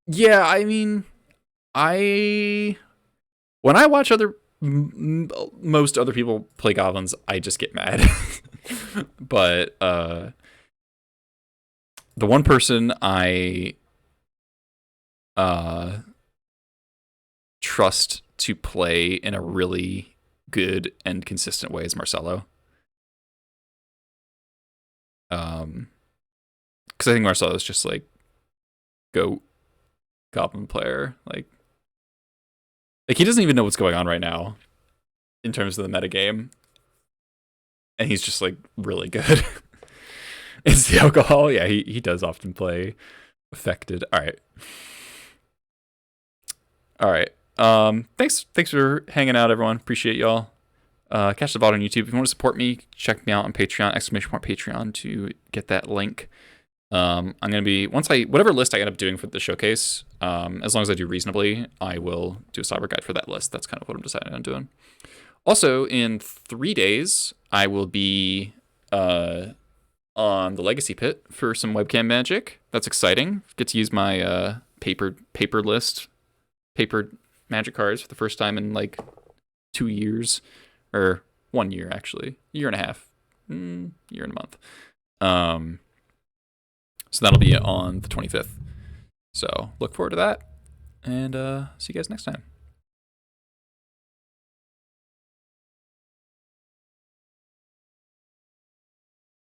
Yeah, I mean, when I watch most other people play Goblins, I just get mad. But the one person I trust to play in a really good and consistent way as Marcelo. Because I think Marcelo is just like GOAT Goblin player. Like he doesn't even know what's going on right now in terms of the metagame. And he's just like really good. It's the alcohol. Yeah, he does often play affected. All right. Thanks for hanging out, everyone. Appreciate y'all. Catch the VOD on YouTube. If you want to support me, check me out on Patreon, !Patreon to get that link. I'm gonna be whatever list I end up doing for the showcase, as long as I do reasonably, I will do a cyber guide for that list. That's kind of what I'm deciding on doing. Also, in 3 days, I will be on the Legacy Pit for some webcam magic. That's exciting. Get to use my papered magic cards for the first time in like 2 years, or 1 year actually, year and a half, year and a month. So that'll be on the 25th. So look forward to that, and see you guys next time.